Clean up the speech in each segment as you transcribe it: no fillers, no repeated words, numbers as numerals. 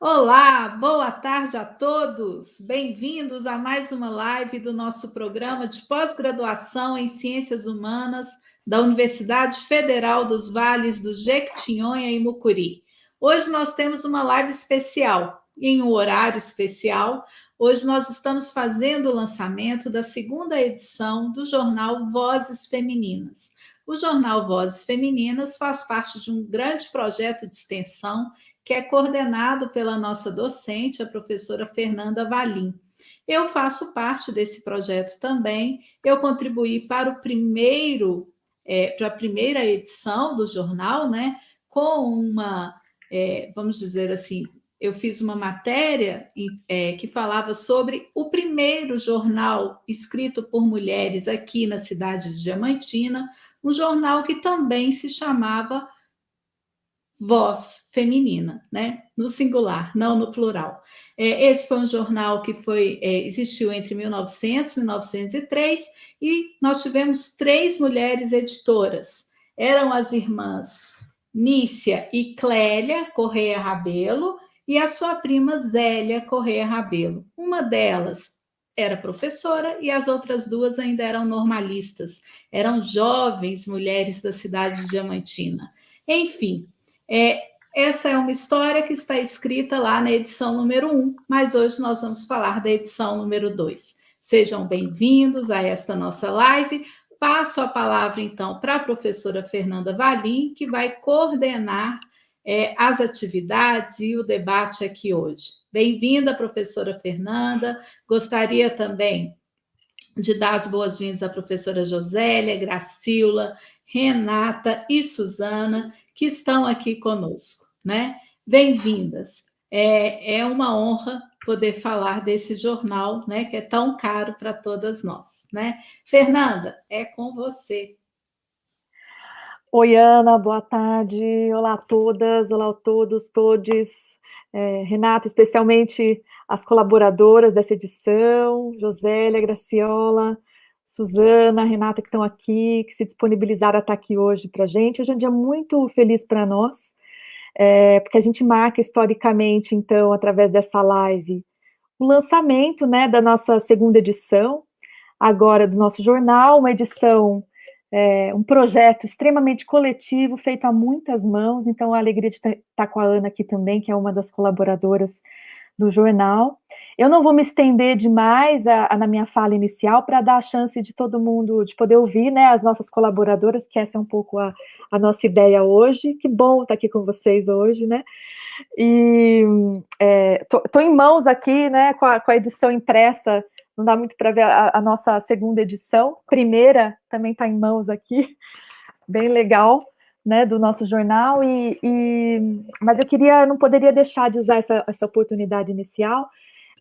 Olá, boa tarde a todos. Bem-vindos a mais uma live do nosso programa de pós-graduação em Ciências Humanas da Universidade Federal dos Vales do Jequitinhonha e Mucuri. Hoje nós temos uma live especial, em um horário especial. Hoje nós estamos fazendo o lançamento da segunda edição do jornal Vozes Femininas. O jornal Vozes Femininas faz parte de um grande projeto de extensão que é coordenado pela nossa docente, a professora Fernanda Valim. Eu faço parte desse projeto também. Eu contribuí para para a primeira edição do jornal, né? Com vamos dizer assim, eu fiz uma matéria que falava sobre o primeiro jornal escrito por mulheres aqui na cidade de Diamantina, um jornal que também se chamava Voz Feminina, né? No singular, não no plural. Esse foi um jornal que existiu entre 1900 e 1903 e nós tivemos 3 mulheres editoras. Eram as irmãs Nícia e Clélia Correia Rabelo e a sua prima Zélia Correia Rabelo. Uma delas era professora e as outras 2 ainda eram normalistas. Eram jovens mulheres da cidade de Diamantina. Enfim, essa é uma história que está escrita lá na edição número 1, mas hoje nós vamos falar da edição número 2. Sejam bem-vindos a esta nossa live. Passo a palavra, então, para a professora Fernanda Valim, que vai coordenar as atividades e o debate aqui hoje. Bem-vinda, professora Fernanda. Gostaria também de dar as boas-vindas à professora Josélia, Gracila, Renata e Suzana, que estão aqui conosco, né? Bem-vindas. É uma honra poder falar desse jornal, né, que é tão caro para todas nós, né? Fernanda, é com você. Oi, Ana, boa tarde. Olá a todas, olá a todos, todes. Renata, especialmente as colaboradoras dessa edição, Josélia, Graciola, Suzana, Renata, que estão aqui, que se disponibilizaram a estar aqui hoje para a gente. Hoje é um dia muito feliz para nós, porque a gente marca historicamente, então, através dessa live, o lançamento, né, da nossa segunda edição, agora do nosso jornal, uma edição, um projeto extremamente coletivo, feito a muitas mãos, então a alegria de estar com a Ana aqui também, que é uma das colaboradoras do jornal. Eu não vou me estender demais na minha fala inicial, para dar a chance de todo mundo, de poder ouvir, né, as nossas colaboradoras, que essa é um pouco a nossa ideia hoje. Que bom estar aqui com vocês hoje, né? E tô em mãos aqui, né, com a edição impressa. Não dá muito para ver a nossa segunda edição. Primeira também está em mãos aqui, bem legal, né, do nosso jornal. Mas não poderia deixar de usar essa oportunidade inicial,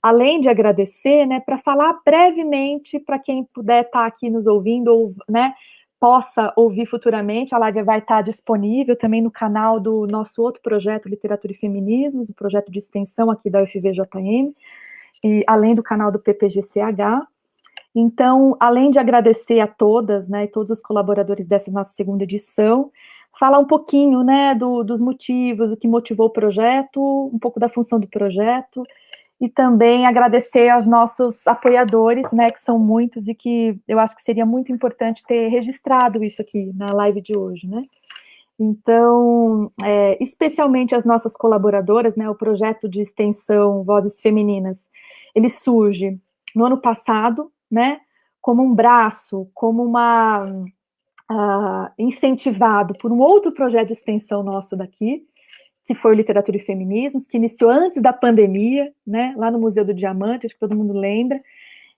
além de agradecer, né, para falar brevemente para quem puder estar aqui nos ouvindo, ou, né, possa ouvir futuramente. A live vai estar disponível também no canal do nosso outro projeto, Literatura e Feminismos, o projeto de extensão aqui da UFVJM, e além do canal do PPGCH. Então, além de agradecer a todas, né, e todos os colaboradores dessa nossa segunda edição, falar um pouquinho, né, dos motivos, o que motivou o projeto, um pouco da função do projeto, e também agradecer aos nossos apoiadores, né, que são muitos, e que eu acho que seria muito importante ter registrado isso aqui na live de hoje, né. Então, especialmente as nossas colaboradoras, né, o projeto de extensão Vozes Femininas, ele surge no ano passado, né, como um braço, como incentivado por um outro projeto de extensão nosso daqui, que foi o Literatura e Feminismos, que iniciou antes da pandemia, né, lá no Museu do Diamante, acho que todo mundo lembra.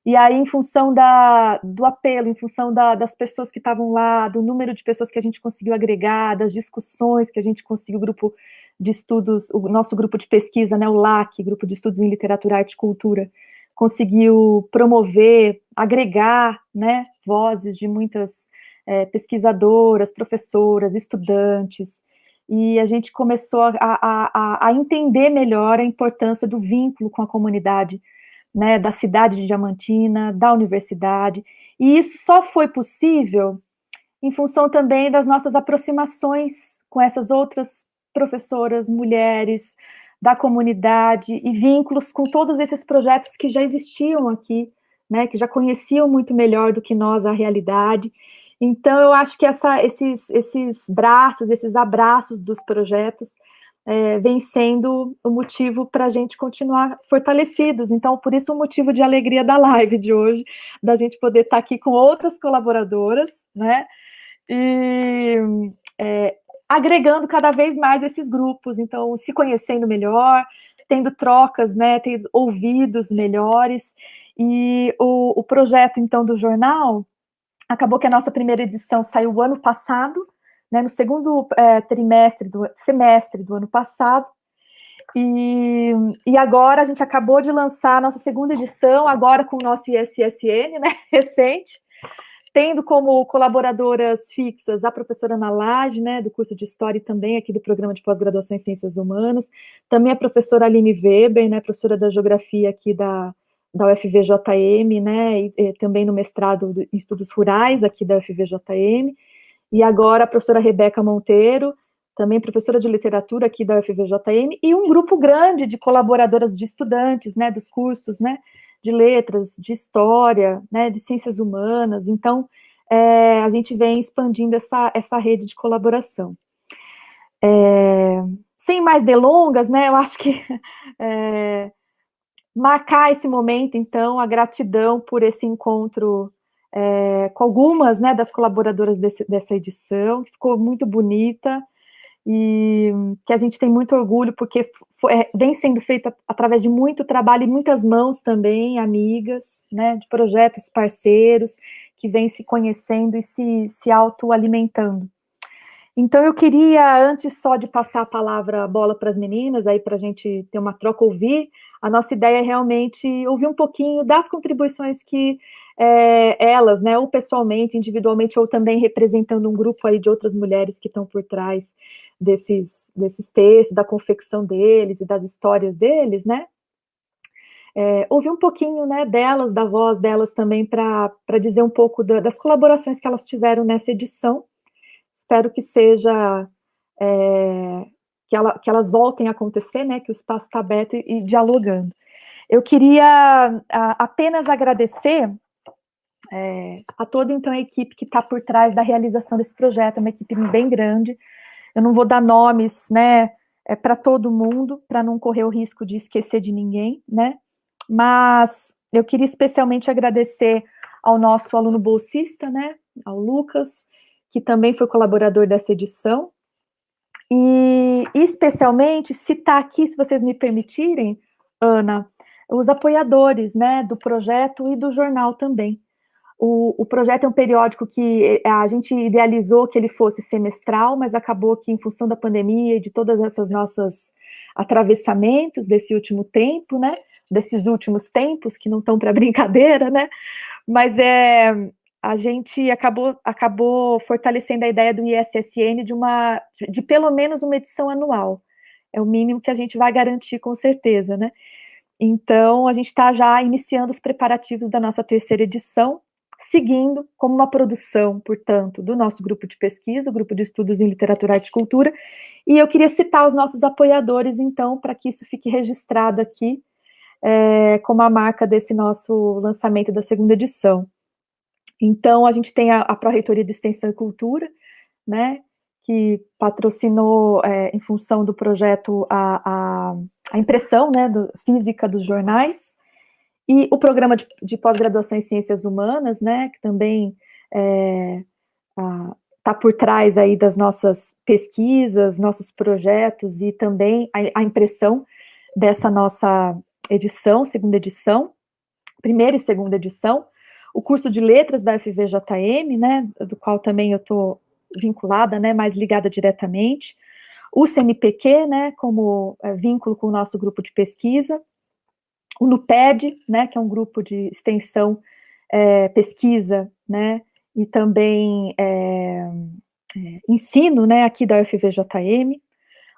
E aí, em função do apelo, em função das pessoas que estavam lá, do número de pessoas que a gente conseguiu agregar, das discussões que a gente conseguiu, o grupo de estudos, o nosso grupo de pesquisa, né, o LAC, Grupo de Estudos em Literatura, Arte e Cultura, conseguiu promover, agregar, né, vozes de muitas pesquisadoras, professoras, estudantes, e a gente começou a entender melhor a importância do vínculo com a comunidade, né, da cidade de Diamantina, da universidade, e isso só foi possível em função também das nossas aproximações com essas outras professoras, mulheres, da comunidade e vínculos com todos esses projetos que já existiam aqui, né, que já conheciam muito melhor do que nós a realidade. Então, eu acho que esses braços, esses abraços dos projetos vem sendo o motivo para a gente continuar fortalecidos. Então, por isso o motivo de alegria da live de hoje, da gente poder estar aqui com outras colaboradoras, né, e agregando cada vez mais esses grupos, então, se conhecendo melhor, tendo trocas, né, tendo ouvidos melhores, e o projeto, então, do jornal, acabou que a nossa primeira edição saiu o ano passado, né, no segundo semestre do ano passado, e agora a gente acabou de lançar a nossa segunda edição, agora com o nosso ISSN, né, recente, tendo como colaboradoras fixas a professora Ana Lage, né, do curso de História e também aqui do programa de pós-graduação em Ciências Humanas, também a professora Aline Weber, né, professora da Geografia aqui da UFVJM, né, e também no mestrado em Estudos Rurais aqui da UFVJM, e agora a professora Rebeca Monteiro, também professora de literatura aqui da UFVJM, e um grupo grande de colaboradoras de estudantes, né, dos cursos, né, de letras, de história, né, de ciências humanas. Então, a gente vem expandindo essa rede de colaboração. Sem mais delongas, né, eu acho que marcar esse momento, então, a gratidão por esse encontro com algumas, né, das colaboradoras dessa edição, que ficou muito bonita, e que a gente tem muito orgulho, porque vem sendo feita através de muito trabalho e muitas mãos também, amigas, né, de projetos parceiros, que vêm se conhecendo e se autoalimentando. Então, eu queria, antes só de passar a bola para as meninas, aí para a gente ter uma troca, ouvir, a nossa ideia é realmente ouvir um pouquinho das contribuições que elas, né, ou pessoalmente, individualmente, ou também representando um grupo aí de outras mulheres que estão por trás desses textos, da confecção deles e das histórias deles, né, ouvir um pouquinho, né, delas, da voz delas também, para dizer um pouco das colaborações que elas tiveram nessa edição. Espero que seja, que elas voltem a acontecer, né, que o espaço está aberto e dialogando. Eu queria apenas agradecer a toda, então, a equipe que está por trás da realização desse projeto, é uma equipe bem grande. Eu não vou dar nomes, né, para todo mundo, para não correr o risco de esquecer de ninguém, né, mas eu queria especialmente agradecer ao nosso aluno bolsista, né, ao Lucas, que também foi colaborador dessa edição, e especialmente citar aqui, se vocês me permitirem, Ana, os apoiadores, né, do projeto e do jornal também. O projeto é um periódico que a gente idealizou que ele fosse semestral, mas acabou que, em função da pandemia e de todas essas nossas atravessamentos desse último tempo, né, desses últimos tempos, que não estão para brincadeira, né, mas a gente acabou fortalecendo a ideia do ISSN de pelo menos uma edição anual. É o mínimo que a gente vai garantir, com certeza, né. Então, a gente está já iniciando os preparativos da nossa terceira edição, seguindo como uma produção, portanto, do nosso grupo de pesquisa, o grupo de estudos em literatura, arte e cultura, e eu queria citar os nossos apoiadores, então, para que isso fique registrado aqui, como a marca desse nosso lançamento da segunda edição. Então, a gente tem a Pró-Reitoria de Extensão e Cultura, né, que patrocinou, em função do projeto, a impressão, né, física dos jornais, e o programa de pós-graduação em Ciências Humanas, né, que também está por trás aí das nossas pesquisas, nossos projetos, e também a impressão dessa nossa edição, segunda edição, primeira e segunda edição, o curso de letras da UFVJM, né, do qual também eu estou vinculada, né, mais ligada diretamente, o CNPq, né, como vínculo com o nosso grupo de pesquisa, o NUPED, né, que é um grupo de extensão, pesquisa, né, e também ensino, né, aqui da UFVJM,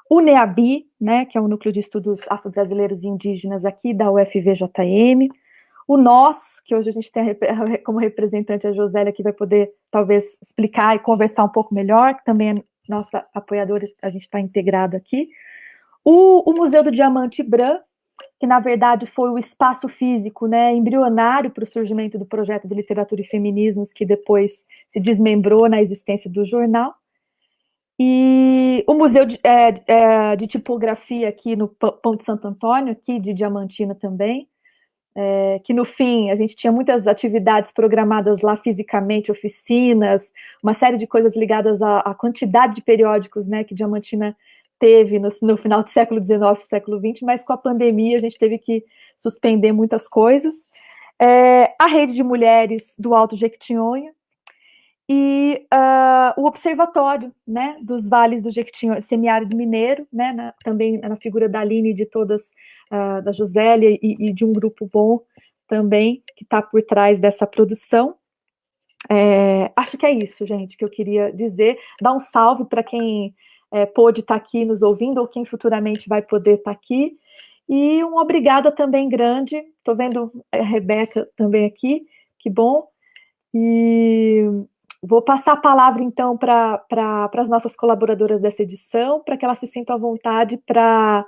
o NEABI, né, que é um núcleo de estudos afro-brasileiros e indígenas aqui da UFVJM, o NOS, que hoje a gente tem como representante a Josélia, que vai poder, talvez, explicar e conversar um pouco melhor, que também é nossa apoiadora, a gente está integrado aqui, O Museu do Diamante Bran, que na verdade foi o espaço físico, né, embrionário para o surgimento do projeto de literatura e feminismos, que depois se desmembrou na existência do jornal. E o Museu de Tipografia aqui no Pão de Santo Antônio, aqui de Diamantina também, que no fim a gente tinha muitas atividades programadas lá fisicamente, oficinas, uma série de coisas ligadas à quantidade de periódicos, né, que Diamantina teve no final do século XIX para o século XX, mas com a pandemia a gente teve que suspender muitas coisas. A Rede de Mulheres do Alto Jequitinhonha e o Observatório, né, dos Vales do Jequitinhonha, semiárido mineiro, né, também na figura da Aline e de todas, da Josélia e de um grupo bom também, que está por trás dessa produção. Acho que é isso, gente, que eu queria dizer. Dar um salve para quem pôde estar aqui nos ouvindo, ou quem futuramente vai poder estar aqui. E uma obrigada também grande. Estou vendo a Rebeca também aqui, que bom. E vou passar a palavra, então, para as nossas colaboradoras dessa edição, para que elas se sintam à vontade para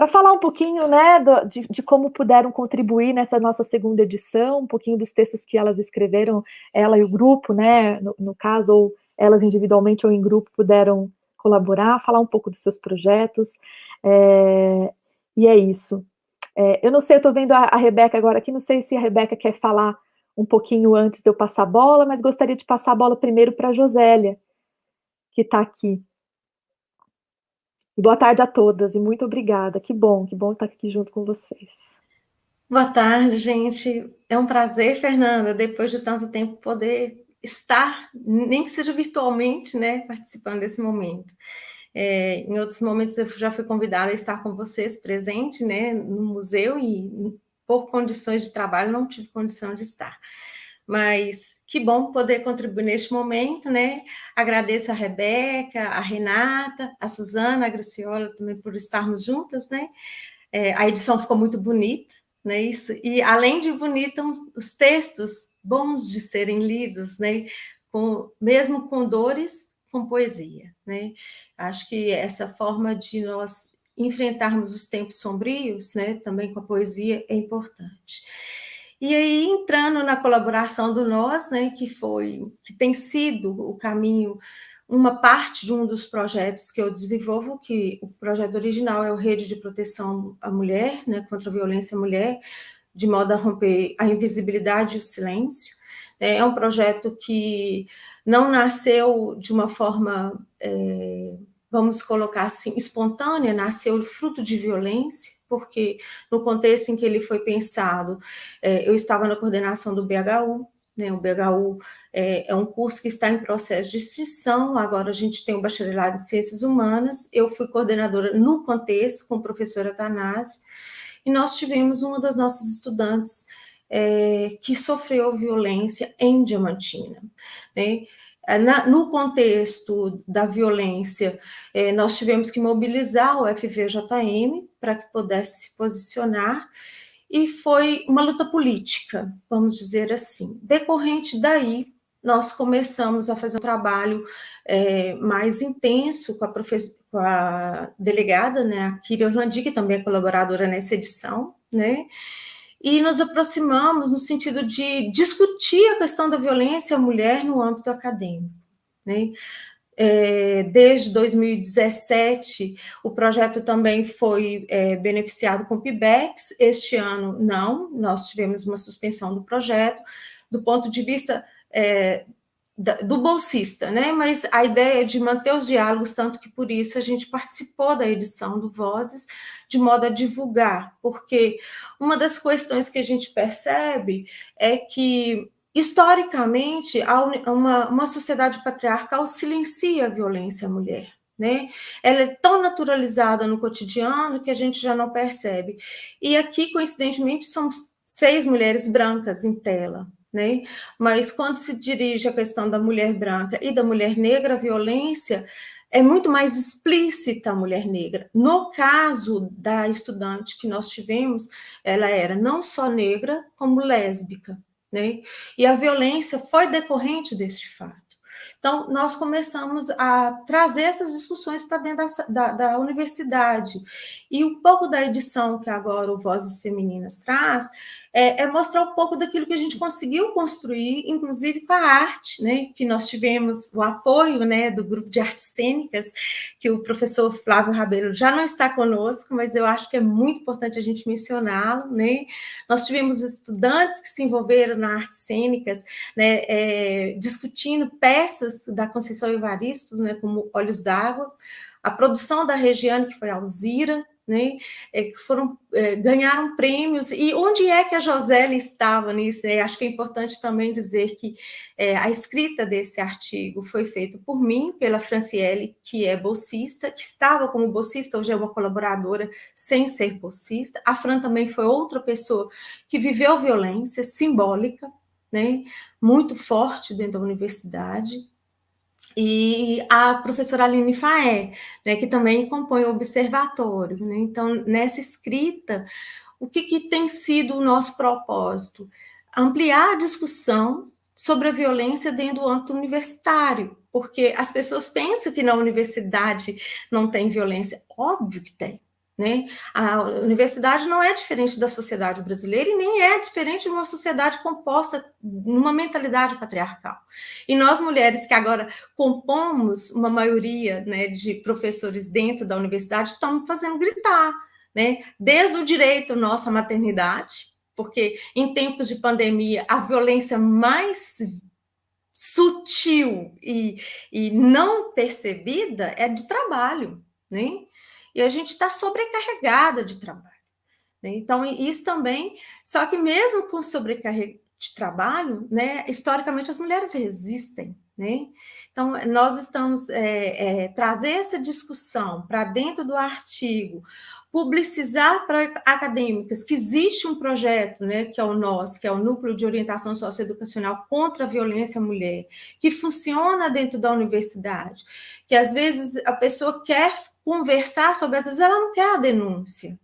falar um pouquinho, né, de como puderam contribuir nessa nossa segunda edição, um pouquinho dos textos que elas escreveram, ela e o grupo, né, no caso, ou elas individualmente ou em grupo puderam colaborar, falar um pouco dos seus projetos, e é isso. Eu não sei, eu estou vendo a Rebeca agora aqui, não sei se a Rebeca quer falar um pouquinho antes de eu passar a bola, mas gostaria de passar a bola primeiro para a Josélia, que está aqui. E boa tarde a todas, e muito obrigada. Que bom estar aqui junto com vocês. Boa tarde, gente. É um prazer, Fernanda, depois de tanto tempo, poder estar, nem que seja virtualmente, né, participando desse momento. Em outros momentos eu já fui convidada a estar com vocês presente, né, no museu, e por condições de trabalho não tive condição de estar. Mas que bom poder contribuir neste momento, né? Agradeço a Rebeca, a Renata, a Suzana, a Graciola também por estarmos juntas, né? A edição ficou muito bonita, né? Isso, e além de bonita, os textos bons de serem lidos, né? Mesmo com dores, com poesia, né? Acho que essa forma de nós enfrentarmos os tempos sombrios, né? Também com a poesia é importante. E aí, entrando na colaboração do Nós, né, que tem sido o caminho, uma parte de um dos projetos que eu desenvolvo, que o projeto original é o Rede de Proteção à Mulher, né, contra a Violência à Mulher, de modo a romper a invisibilidade e o silêncio. É um projeto que não nasceu de uma forma, vamos colocar assim, espontânea, nasceu fruto de violência, porque no contexto em que ele foi pensado, eu estava na coordenação do BHU, né, o BHU é um curso que está em processo de extinção, agora a gente tem o bacharelado em Ciências Humanas, eu fui coordenadora no contexto, com o professor Atanásio, e nós tivemos uma das nossas estudantes que sofreu violência em Diamantina, né? No contexto da violência, nós tivemos que mobilizar o FVJM para que pudesse se posicionar, e foi uma luta política, vamos dizer assim. Decorrente daí, nós começamos a fazer um trabalho mais intenso com a delegada, né, a Kira Orlandi, que também é colaboradora nessa edição, né, e nos aproximamos no sentido de discutir a questão da violência à mulher no âmbito acadêmico, né. Desde 2017, o projeto também foi beneficiado com PIBEX. Este ano, não, nós tivemos uma suspensão do projeto, do ponto de vista do bolsista, né? Mas a ideia é de manter os diálogos, tanto que por isso a gente participou da edição do Vozes, de modo a divulgar, porque uma das questões que a gente percebe é que, historicamente, uma sociedade patriarcal silencia a violência à mulher, né? Ela é tão naturalizada no cotidiano que a gente já não percebe. E aqui, coincidentemente, somos 6 mulheres brancas em tela, né? Mas quando se dirige à questão da mulher branca e da mulher negra, a violência é muito mais explícita a mulher negra. No caso da estudante que nós tivemos, ela era não só negra, como lésbica, né? E a violência foi decorrente deste fato. Então, nós começamos a trazer essas discussões para dentro da universidade. E um pouco da edição que agora o Vozes Femininas traz é mostrar um pouco daquilo que a gente conseguiu construir, inclusive com a arte, né? Que nós tivemos o apoio, né, do grupo de artes cênicas, que o professor Flávio Rabelo já não está conosco, mas eu acho que é muito importante a gente mencioná-lo, né? Nós tivemos estudantes que se envolveram nas artes cênicas, né, discutindo peças da Conceição Evaristo, né, como Olhos d'Água, a produção da Regiane, que foi a Alzira, né, que ganharam prêmios, e onde é que a Josélia estava nisso? Acho que é importante também dizer que a escrita desse artigo foi feita por mim, pela Franciele, que é bolsista, que estava como bolsista, hoje é uma colaboradora sem ser bolsista. A Fran também foi outra pessoa que viveu violência simbólica, né, muito forte dentro da universidade. E a professora Aline Faé, né, que também compõe o observatório, né? Então, nessa escrita, o que tem sido o nosso propósito? Ampliar a discussão sobre a violência dentro do âmbito universitário, porque as pessoas pensam que na universidade não tem violência. Óbvio que tem. Né? A universidade não é diferente da sociedade brasileira e nem é diferente de uma sociedade composta numa mentalidade patriarcal. E nós, mulheres que agora compomos uma maioria, né, de professores dentro da universidade, estamos fazendo gritar, né? Desde o direito nosso à maternidade, porque em tempos de pandemia a violência mais sutil e não percebida é do trabalho, né? E a gente está sobrecarregada de trabalho, né? Então, isso também, só que mesmo com sobrecarga de trabalho, né, historicamente as mulheres resistem, né? Então, nós estamos trazer essa discussão para dentro do artigo, publicizar para acadêmicas que existe um projeto, né, que é o NOS, que é o Núcleo de Orientação Socioeducacional contra a Violência à Mulher, que funciona dentro da universidade, que às vezes a pessoa quer conversar sobre, às vezes ela não quer a denúncia,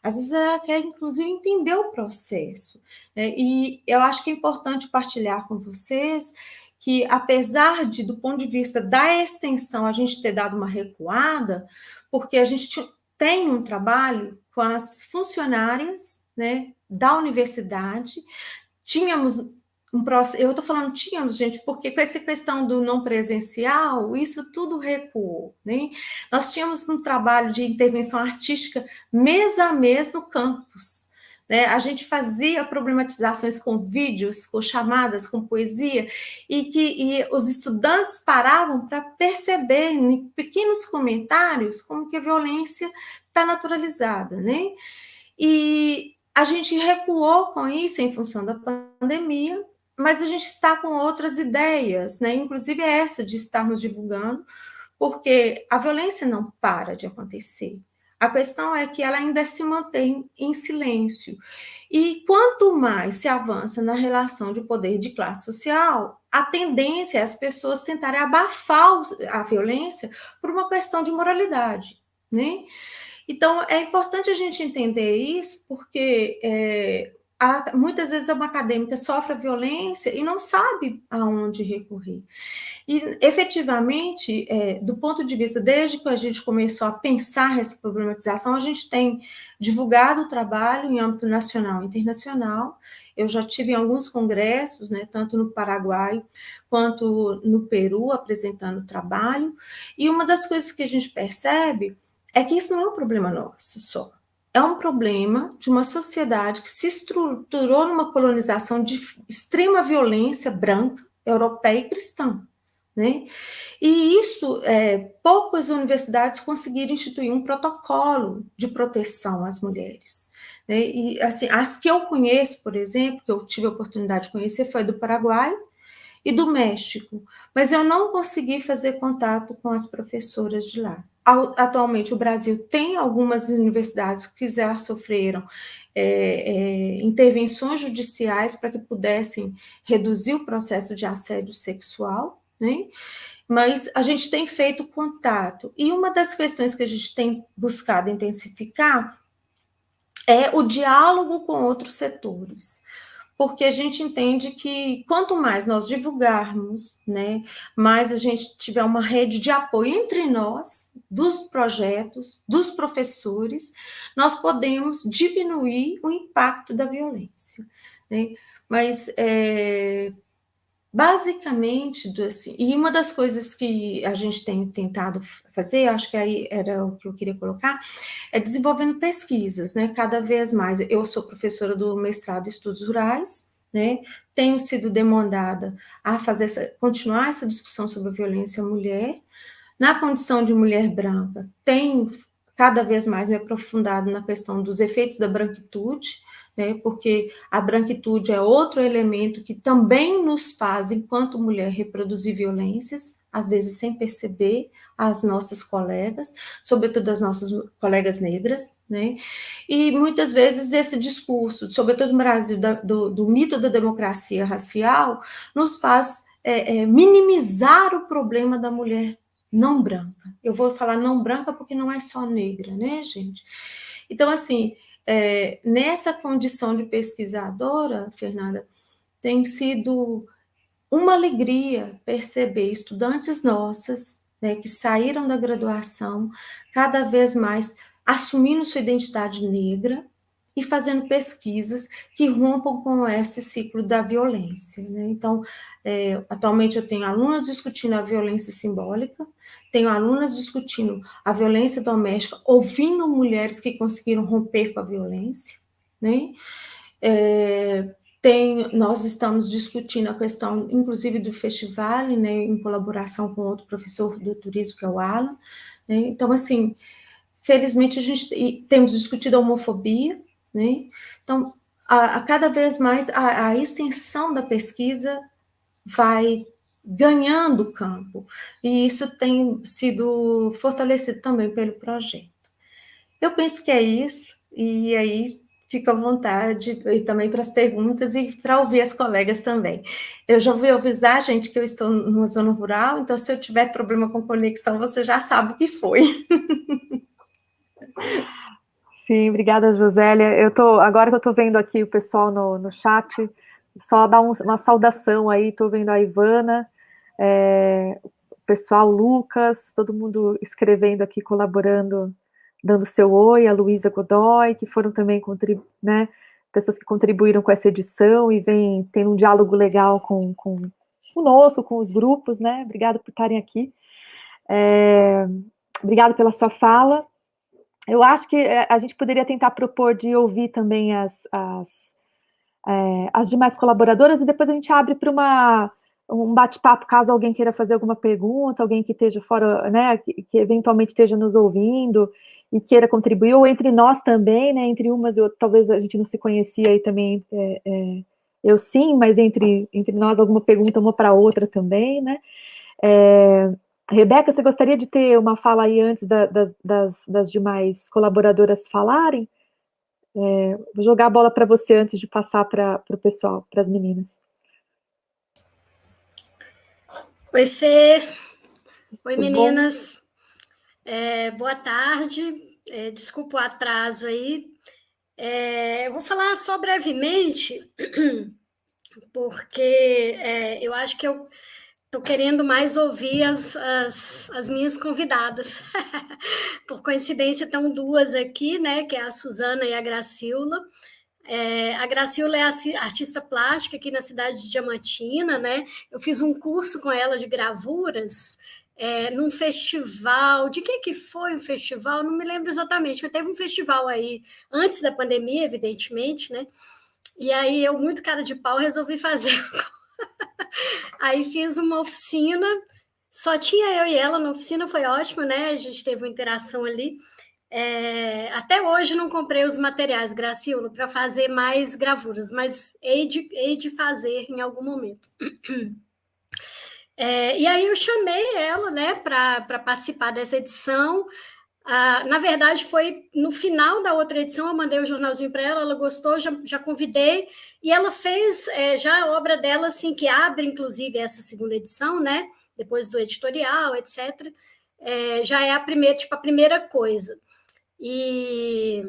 às vezes ela quer, inclusive, entender o processo, né? E eu acho que é importante partilhar com vocês que, apesar de, do ponto de vista da extensão, a gente ter dado uma recuada, porque a gente tem um trabalho com as funcionárias, né, da universidade, tínhamos um processo, eu estou falando tínhamos, gente, porque com essa questão do não presencial, isso tudo recuou, né? Nós tínhamos um trabalho de intervenção artística mês a mês no campus, né? A gente fazia problematizações com vídeos, com chamadas, com poesia, e os estudantes paravam para perceber em pequenos comentários como que a violência está naturalizada, né? E a gente recuou com isso em função da pandemia, mas a gente está com outras ideias, né? Inclusive essa de estarmos divulgando, porque a violência não para de acontecer. A questão é que ela ainda se mantém em silêncio. E quanto mais se avança na relação de poder de classe social, a tendência é as pessoas tentarem abafar a violência por uma questão de moralidade, né? Então, é importante a gente entender isso, porque muitas vezes uma acadêmica sofre a violência e não sabe aonde recorrer. E, efetivamente, do ponto de vista, desde que a gente começou a pensar essa problematização, a gente tem divulgado o trabalho em âmbito nacional e internacional. Eu já tive em alguns congressos, né, tanto no Paraguai quanto no Peru, apresentando o trabalho. E uma das coisas que a gente percebe é que isso não é um problema nosso só. É um problema de uma sociedade que se estruturou numa colonização de extrema violência branca, europeia e cristã, né? E isso, poucas universidades conseguiram instituir um protocolo de proteção às mulheres, né? E, assim, as que eu conheço, por exemplo, que eu tive a oportunidade de conhecer, foi do Paraguai e do México, mas eu não consegui fazer contato com as professoras de lá. Atualmente, o Brasil tem algumas universidades que já sofreram intervenções judiciais para que pudessem reduzir o processo de assédio sexual, né? Mas a gente tem feito contato. E uma das questões que a gente tem buscado intensificar é o diálogo com outros setores. porque a gente entende que quanto mais nós divulgarmos, né, mais a gente tiver uma rede de apoio entre nós, dos projetos, dos professores, nós podemos diminuir o impacto da violência, né? Mas basicamente, assim, e uma das coisas que a gente tem tentado fazer, acho que aí era o que eu queria colocar, é desenvolvendo pesquisas, né? Cada vez mais. Eu sou professora do mestrado em Estudos Rurais, né? Tenho sido demandada a continuar essa discussão sobre a violência à mulher. Na condição de mulher branca, tenho cada vez mais me aprofundado na questão dos efeitos da branquitude, né, porque a branquitude é outro elemento que também nos faz, enquanto mulher, reproduzir violências, às vezes sem perceber, as nossas colegas, sobretudo as nossas colegas negras, né, e muitas vezes esse discurso, sobretudo no Brasil, do mito da democracia racial, nos faz minimizar o problema da mulher não branca. Eu vou falar não branca porque não é só negra, né, gente? Então, assim, nessa condição de pesquisadora, Fernanda, tem sido uma alegria perceber estudantes nossas, né, que saíram da graduação, cada vez mais assumindo sua identidade negra e fazendo pesquisas que rompam com esse ciclo da violência, né? Então, atualmente eu tenho alunas discutindo a violência simbólica, tenho alunas discutindo a violência doméstica, ouvindo mulheres que conseguiram romper com a violência, né? Nós estamos discutindo a questão, inclusive, do festival, né, em colaboração com outro professor do turismo, que é o Alan, né? Então, assim, felizmente, temos discutido a homofobia, né? Então, a cada vez mais, a extensão da pesquisa vai ganhando campo, e isso tem sido fortalecido também pelo projeto. Eu penso que é isso, e aí fica à vontade e também para as perguntas e para ouvir as colegas também. Eu já vou avisar, gente, que eu estou numa zona rural, então se eu tiver problema com conexão, você já sabe o que foi. Sim, obrigada, Josélia. Agora que eu estou vendo aqui o pessoal no chat, só dar uma saudação aí, estou vendo a Ivana, o pessoal, Lucas, todo mundo escrevendo aqui, colaborando, dando seu oi, a Luísa Godoy, que foram também né, pessoas que contribuíram com essa edição e vem tendo um diálogo legal conosco, com os grupos, né? Obrigada por estarem aqui. Obrigada pela sua fala. Eu acho que a gente poderia tentar propor de ouvir também as demais colaboradoras e depois a gente abre para um bate-papo, caso alguém queira fazer alguma pergunta, alguém que esteja fora, né, que eventualmente esteja nos ouvindo e queira contribuir, ou entre nós também, né, entre umas e outras, talvez a gente não se conhecia aí também, eu sim, mas entre nós alguma pergunta uma para outra também, né. Rebeca, você gostaria de ter uma fala aí antes das demais colaboradoras falarem? Vou jogar a bola para você antes de passar para o pessoal, para as meninas. Oi, Fê. Oi, meninas. Boa tarde. Desculpa o atraso aí. Eu vou falar só brevemente, porque eu acho que eu estou querendo mais ouvir as minhas convidadas. Por coincidência, estão duas aqui, né? Que é a Suzana e a Gracilda. A Gracilda é artista plástica aqui na cidade de Diamantina, né? Eu fiz um curso com ela de gravuras num festival. De que foi o festival? Não me lembro exatamente, mas teve um festival aí antes da pandemia, evidentemente, né? E aí eu, muito cara de pau, resolvi fazer. Aí fiz uma oficina, só tinha eu e ela na oficina, foi ótimo, né? A gente teve uma interação ali. Até hoje não comprei os materiais, Gracilda, para fazer mais gravuras, mas hei de fazer em algum momento. E aí eu chamei ela, né, para participar dessa edição. Na verdade, foi no final da outra edição, eu mandei o jornalzinho para ela, ela gostou, já convidei, e ela fez já a obra dela, assim, que abre, inclusive, essa segunda edição, né, depois do editorial, etc. Já é a primeira coisa. E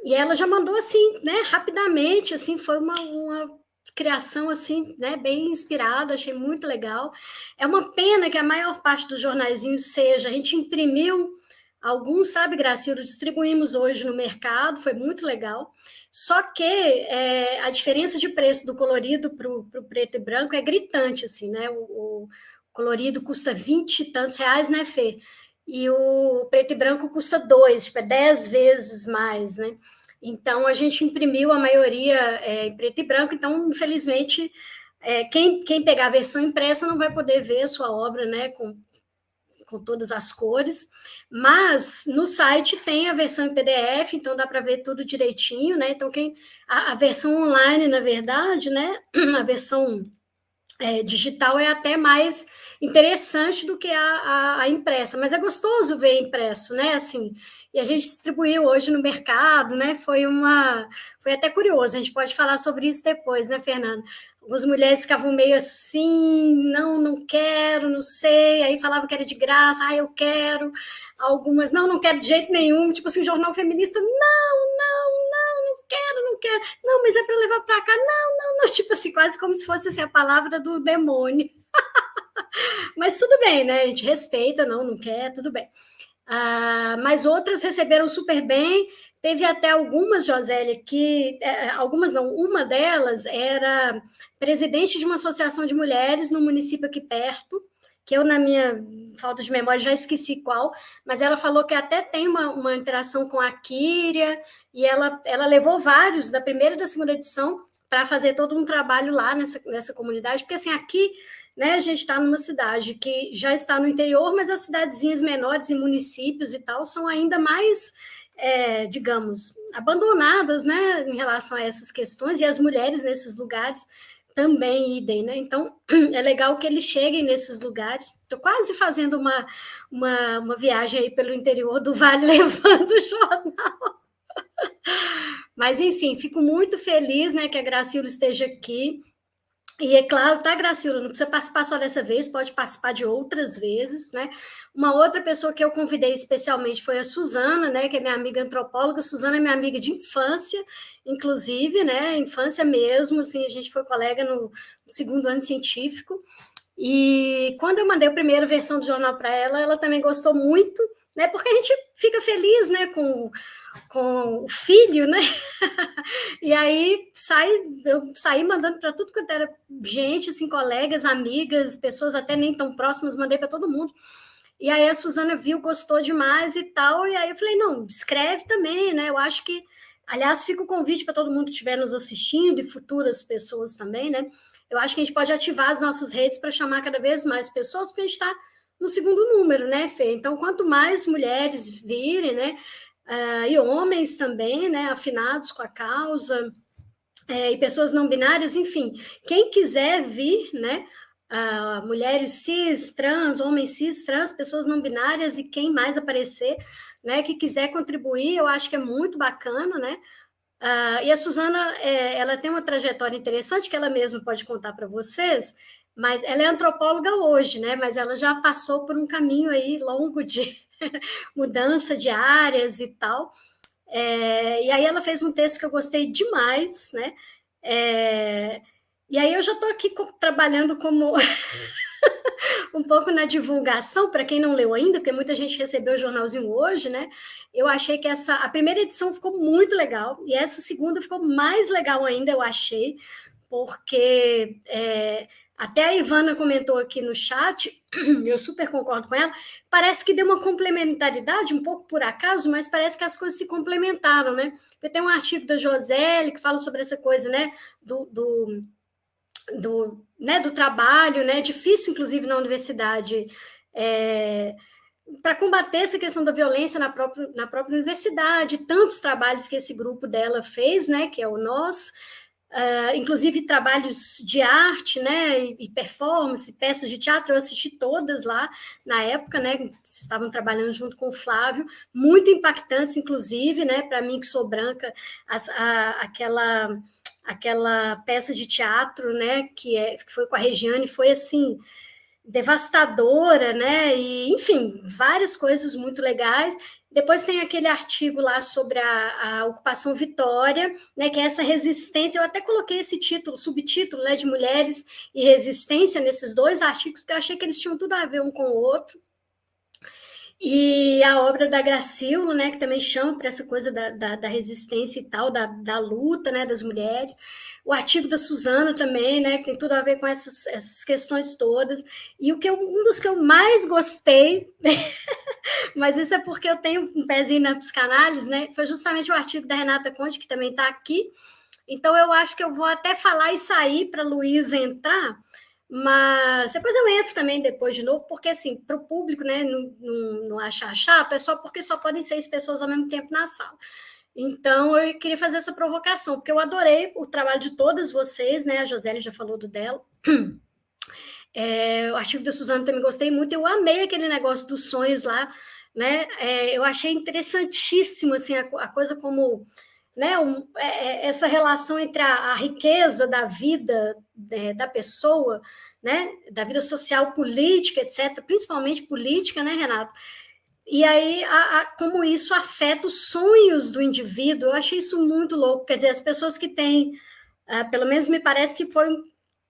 E ela já mandou assim, né, rapidamente, assim, foi uma criação assim, né, bem inspirada, achei muito legal. É uma pena que a maior parte dos jornaizinhos seja, a gente imprimiu alguns, sabe, Gracilo, distribuímos hoje no mercado, foi muito legal. Só que a diferença de preço do colorido para o preto e branco é gritante, assim, né? O colorido custa 20 e tantos reais, né, Fê? E o preto e branco custa 2, tipo, é 10 vezes mais, né? Então, a gente imprimiu a maioria em preto e branco, então, infelizmente, quem pegar a versão impressa não vai poder ver a sua obra, né, com todas as cores, mas no site tem a versão em PDF, então dá para ver tudo direitinho, né? Então, a versão online, na verdade, né? A versão digital é até mais interessante do que a impressa, mas é gostoso ver impresso, né? Assim, e a gente distribuiu hoje no mercado, né? Foi até curioso, a gente pode falar sobre isso depois, né, Fernanda? Algumas mulheres ficavam meio assim, não quero, não sei, aí falavam que era de graça, eu quero. Algumas, não quero de jeito nenhum, tipo assim, jornal feminista, não quero, não quero. Não, mas é para levar para cá. Não, tipo assim, quase como se fosse assim, a palavra do demônio. Mas tudo bem, né? A gente respeita, não quer, tudo bem. Mas outras receberam super bem. Teve até algumas, Josélia, algumas não, uma delas era presidente de uma associação de mulheres no município aqui perto, que eu, na minha falta de memória, já esqueci qual, mas ela falou que até tem uma interação com a Kíria, e ela levou vários, da primeira e da segunda edição, para fazer todo um trabalho lá nessa comunidade, porque assim, aqui, né, a gente está numa cidade que já está no interior, mas as cidadezinhas menores e municípios e tal são ainda mais, digamos, abandonadas, né, em relação a essas questões, e as mulheres nesses lugares também idem, né? Então, é legal que eles cheguem nesses lugares. Estou quase fazendo uma viagem aí pelo interior do Vale, levando o jornal. Mas, enfim, fico muito feliz, né, que a Gracila esteja aqui. E é claro, tá, Gracila, não precisa participar só dessa vez, pode participar de outras vezes, né? Uma outra pessoa que eu convidei especialmente foi a Suzana, né, que é minha amiga antropóloga. Suzana é minha amiga de infância, inclusive, né, infância mesmo, assim, a gente foi colega no segundo ano científico. E quando eu mandei a primeira versão do jornal para ela, ela também gostou muito, né, porque a gente fica feliz, né, com o filho, né? E aí eu saí mandando para tudo quanto era gente, assim, colegas, amigas, pessoas até nem tão próximas, mandei para todo mundo. E aí a Suzana viu, gostou demais e tal, e aí eu falei, não, escreve também, né? Eu acho que, aliás, fica o convite para todo mundo que estiver nos assistindo e futuras pessoas também, né? Eu acho que a gente pode ativar as nossas redes para chamar cada vez mais pessoas, porque a gente está no segundo número, né, Fê? Então, quanto mais mulheres virem, né? E homens também, né, afinados com a causa, e pessoas não binárias, enfim, quem quiser vir, né, mulheres cis, trans, homens cis, trans, pessoas não binárias e quem mais aparecer, né, que quiser contribuir, eu acho que é muito bacana, né, e a Suzana, ela tem uma trajetória interessante que ela mesma pode contar para vocês, mas ela é antropóloga hoje, né, mas ela já passou por um caminho aí longo de mudança de áreas e tal. E aí ela fez um texto que eu gostei demais, né? E aí eu já estou aqui trabalhando como um pouco na divulgação, para quem não leu ainda, porque muita gente recebeu o jornalzinho hoje, né? Eu achei que a primeira edição ficou muito legal, e essa segunda ficou mais legal ainda, eu achei, porque até a Ivana comentou aqui no chat, eu super concordo com ela, parece que deu uma complementaridade, um pouco por acaso, mas parece que as coisas se complementaram, né? Porque tem um artigo da Josélia que fala sobre essa coisa, né, do trabalho, né, difícil, inclusive, na universidade, para combater essa questão da violência na própria universidade, tantos trabalhos que esse grupo dela fez, né, que é o Nós, inclusive trabalhos de arte, né, e performance, peças de teatro, eu assisti todas lá na época, né, vocês estavam trabalhando junto com o Flávio, muito impactantes, inclusive, né, para mim que sou branca, aquela peça de teatro, né, que foi com a Regiane, foi assim, devastadora, né? E, enfim, várias coisas muito legais. Depois tem aquele artigo lá sobre a ocupação Vitória, né, que é essa resistência. Eu até coloquei esse título, subtítulo, né, de mulheres e resistência nesses dois artigos, porque eu achei que eles tinham tudo a ver um com o outro. E a obra da Gracillo, né, que também chama para essa coisa da resistência e tal, da luta, né, das mulheres. O artigo da Suzana também, né, que tem tudo a ver com essas questões todas. E um dos que eu mais gostei, mas isso é porque eu tenho um pezinho na psicanálise, né, foi justamente o artigo da Renata Conte, que também está aqui. Então, eu acho que eu vou até falar e sair para a Luísa entrar, mas depois eu entro também depois de novo, porque assim, para o público, né, não achar chato, é só porque só podem 6 pessoas ao mesmo tempo na sala. Então, eu queria fazer essa provocação, porque eu adorei o trabalho de todas vocês, né? A Josélia já falou do dela. O artigo da Suzana também gostei muito, eu amei aquele negócio dos sonhos lá, né? Eu achei interessantíssimo, assim, a coisa como... Né, essa relação entre a riqueza da vida da pessoa, né, da vida social, política, etc., principalmente política, né, Renato? E aí, como isso afeta os sonhos do indivíduo, eu achei isso muito louco. Quer dizer, as pessoas que têm, pelo menos me parece que foi,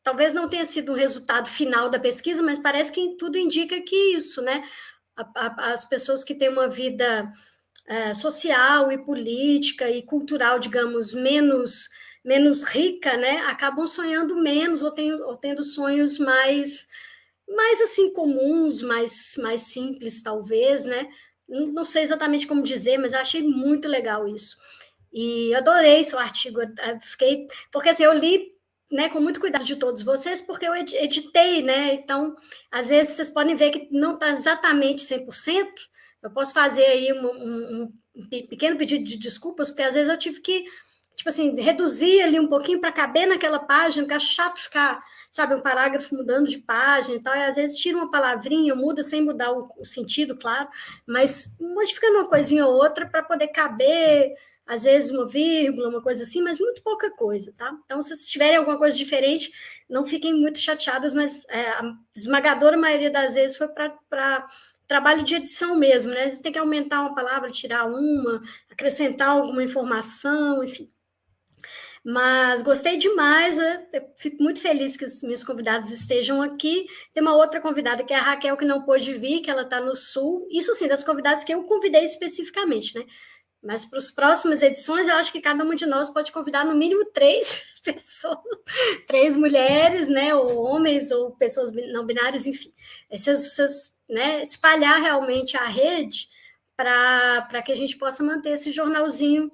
talvez não tenha sido o resultado final da pesquisa, mas parece que tudo indica que isso, né? As pessoas que têm uma vida social e política e cultural, digamos, menos rica, né, acabam sonhando menos ou tendo sonhos mais assim comuns, mais simples, talvez, né? Não sei exatamente como dizer, mas eu achei muito legal isso. E adorei seu artigo, fiquei... Porque assim, eu li, né, com muito cuidado de todos vocês, porque eu editei, né? Então, às vezes, vocês podem ver que não está exatamente 100%. Eu posso fazer aí um pequeno pedido de desculpas, porque às vezes eu tive que, tipo assim, reduzir ali um pouquinho para caber naquela página, porque é chato ficar, sabe, um parágrafo mudando de página e tal, e às vezes tira uma palavrinha, muda sem mudar o sentido, claro, mas modificando uma coisinha ou outra para poder caber, às vezes uma vírgula, uma coisa assim, mas muito pouca coisa, tá? Então, se vocês tiverem alguma coisa diferente, não fiquem muito chateadas, mas a esmagadora maioria das vezes foi para trabalho de edição mesmo, né? Você tem que aumentar uma palavra, tirar uma, acrescentar alguma informação, enfim. Mas gostei demais, eu fico muito feliz que os meus convidados estejam aqui. Tem uma outra convidada, que é a Raquel, que não pôde vir, que ela está no Sul. Isso, assim, das convidadas que eu convidei especificamente, né? Mas para as próximas edições, eu acho que cada um de nós pode convidar no mínimo 3 pessoas, 3 mulheres, né? Ou homens, ou pessoas não binárias, enfim. Né, espalhar realmente a rede para que a gente possa manter esse jornalzinho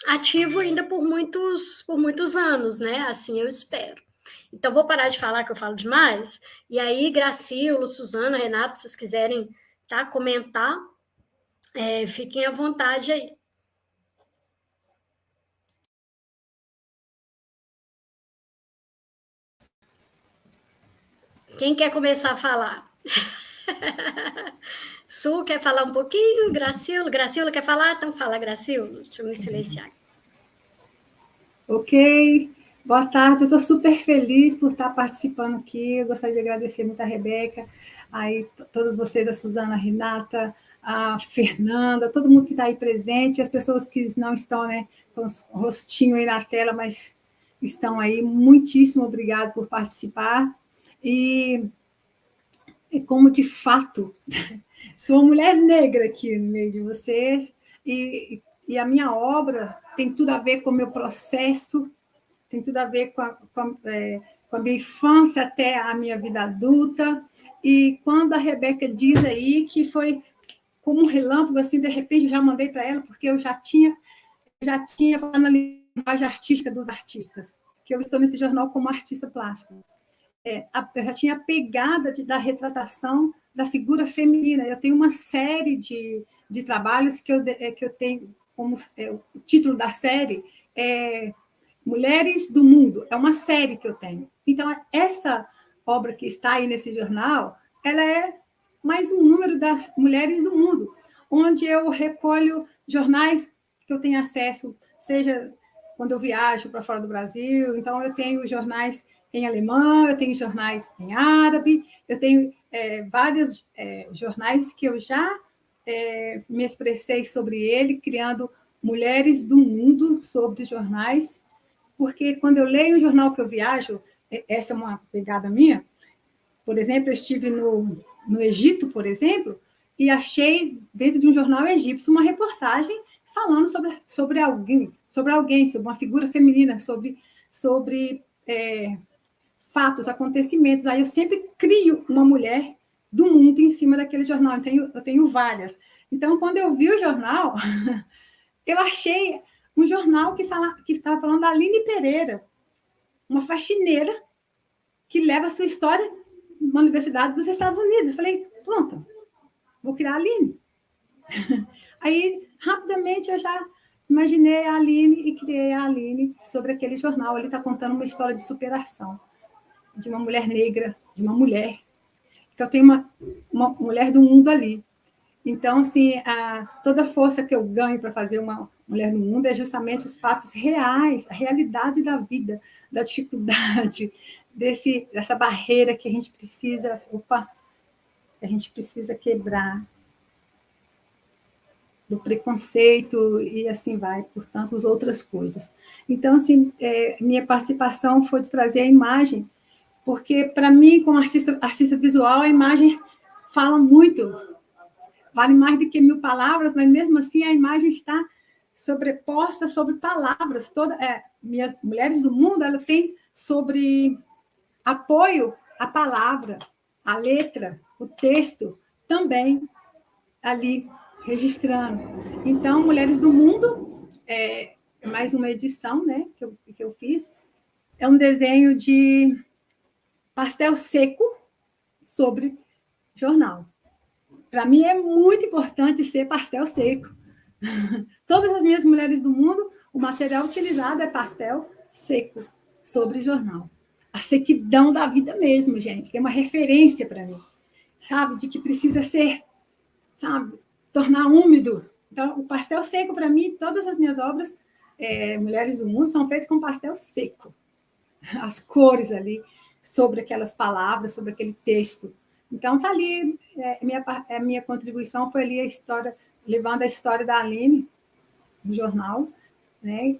ativo ainda por muitos anos, né? Assim eu espero. Então, vou parar de falar, que eu falo demais. E aí, Gracillo, Suzana, Renato, se vocês quiserem, tá, comentar, fiquem à vontade aí. Quem quer começar a falar? Su quer falar um pouquinho? Gracillo quer falar? Então fala, Gracillo. Deixa eu me silenciar. Ok, boa tarde, eu estou super feliz por estar participando aqui, eu gostaria de agradecer muito a Rebeca, aí todos vocês, a Suzana, a Renata, a Fernanda, todo mundo que está aí presente, as pessoas que não estão, né, com o rostinho aí na tela, mas estão aí, muitíssimo obrigado por participar, e como de fato, sou uma mulher negra aqui no meio de vocês, e a minha obra tem tudo a ver com o meu processo, tem tudo a ver com a minha infância até a minha vida adulta. E quando a Rebeca diz aí que foi como um relâmpago, assim, de repente eu já mandei para ela, porque eu já tinha falado na linguagem artística dos artistas, que eu estou nesse jornal como artista plástica. Eu já tinha a pegada da retratação da figura feminina. Eu tenho uma série de trabalhos que eu tenho, como o título da série é Mulheres do Mundo, é uma série que eu tenho. Então, essa obra que está aí nesse jornal, ela é mais um número das Mulheres do Mundo, onde eu recolho jornais que eu tenho acesso, seja quando eu viajo para fora do Brasil, então eu tenho jornais em alemão, eu tenho jornais em árabe, eu tenho vários jornais que eu já me expressei sobre ele, criando Mulheres do Mundo sobre jornais, porque quando eu leio um jornal que eu viajo, essa é uma pegada minha. Por exemplo, eu estive no Egito, por exemplo, e achei dentro de um jornal egípcio uma reportagem falando sobre alguém, sobre uma figura feminina, sobre fatos, acontecimentos. Aí eu sempre crio uma mulher do mundo em cima daquele jornal. Eu tenho várias. Então, quando eu vi o jornal, eu achei um jornal que estava falando da Aline Pereira, uma faxineira que leva a sua história numa universidade dos Estados Unidos. Eu falei, pronto, vou criar a Aline. Aí, rapidamente, eu já imaginei a Aline e criei a Aline sobre aquele jornal. Ele está contando uma história de superação de uma mulher negra, de uma mulher. Então, tem uma mulher do mundo ali. Então, assim, toda a força que eu ganho para fazer uma mulher no mundo é justamente os fatos reais, a realidade da vida, da dificuldade, dessa barreira que a gente precisa quebrar, do preconceito e assim vai, por tantas outras coisas. Então, assim, minha participação foi de trazer a imagem, porque, para mim, como artista visual, a imagem fala muito, vale mais do que 1000 palavras, mas, mesmo assim, a imagem está sobreposta sobre palavras. Minhas Mulheres do Mundo, ela tem sobre apoio a palavra, a letra, o texto, também ali registrando. Então, Mulheres do Mundo, mais uma edição, né, que eu fiz, é um desenho de pastel seco sobre jornal. Para mim é muito importante ser pastel seco. Todas as minhas Mulheres do Mundo, o material utilizado é pastel seco sobre jornal. A sequidão da vida mesmo, gente. Tem uma referência para mim, sabe? De que precisa ser, sabe? Tornar úmido. Então, o pastel seco, para mim, todas as minhas obras, Mulheres do Mundo, são feitas com pastel seco. As cores ali, sobre aquelas palavras, sobre aquele texto. Então, está ali, a minha contribuição foi ali a história, levando a história da Aline, do jornal, né?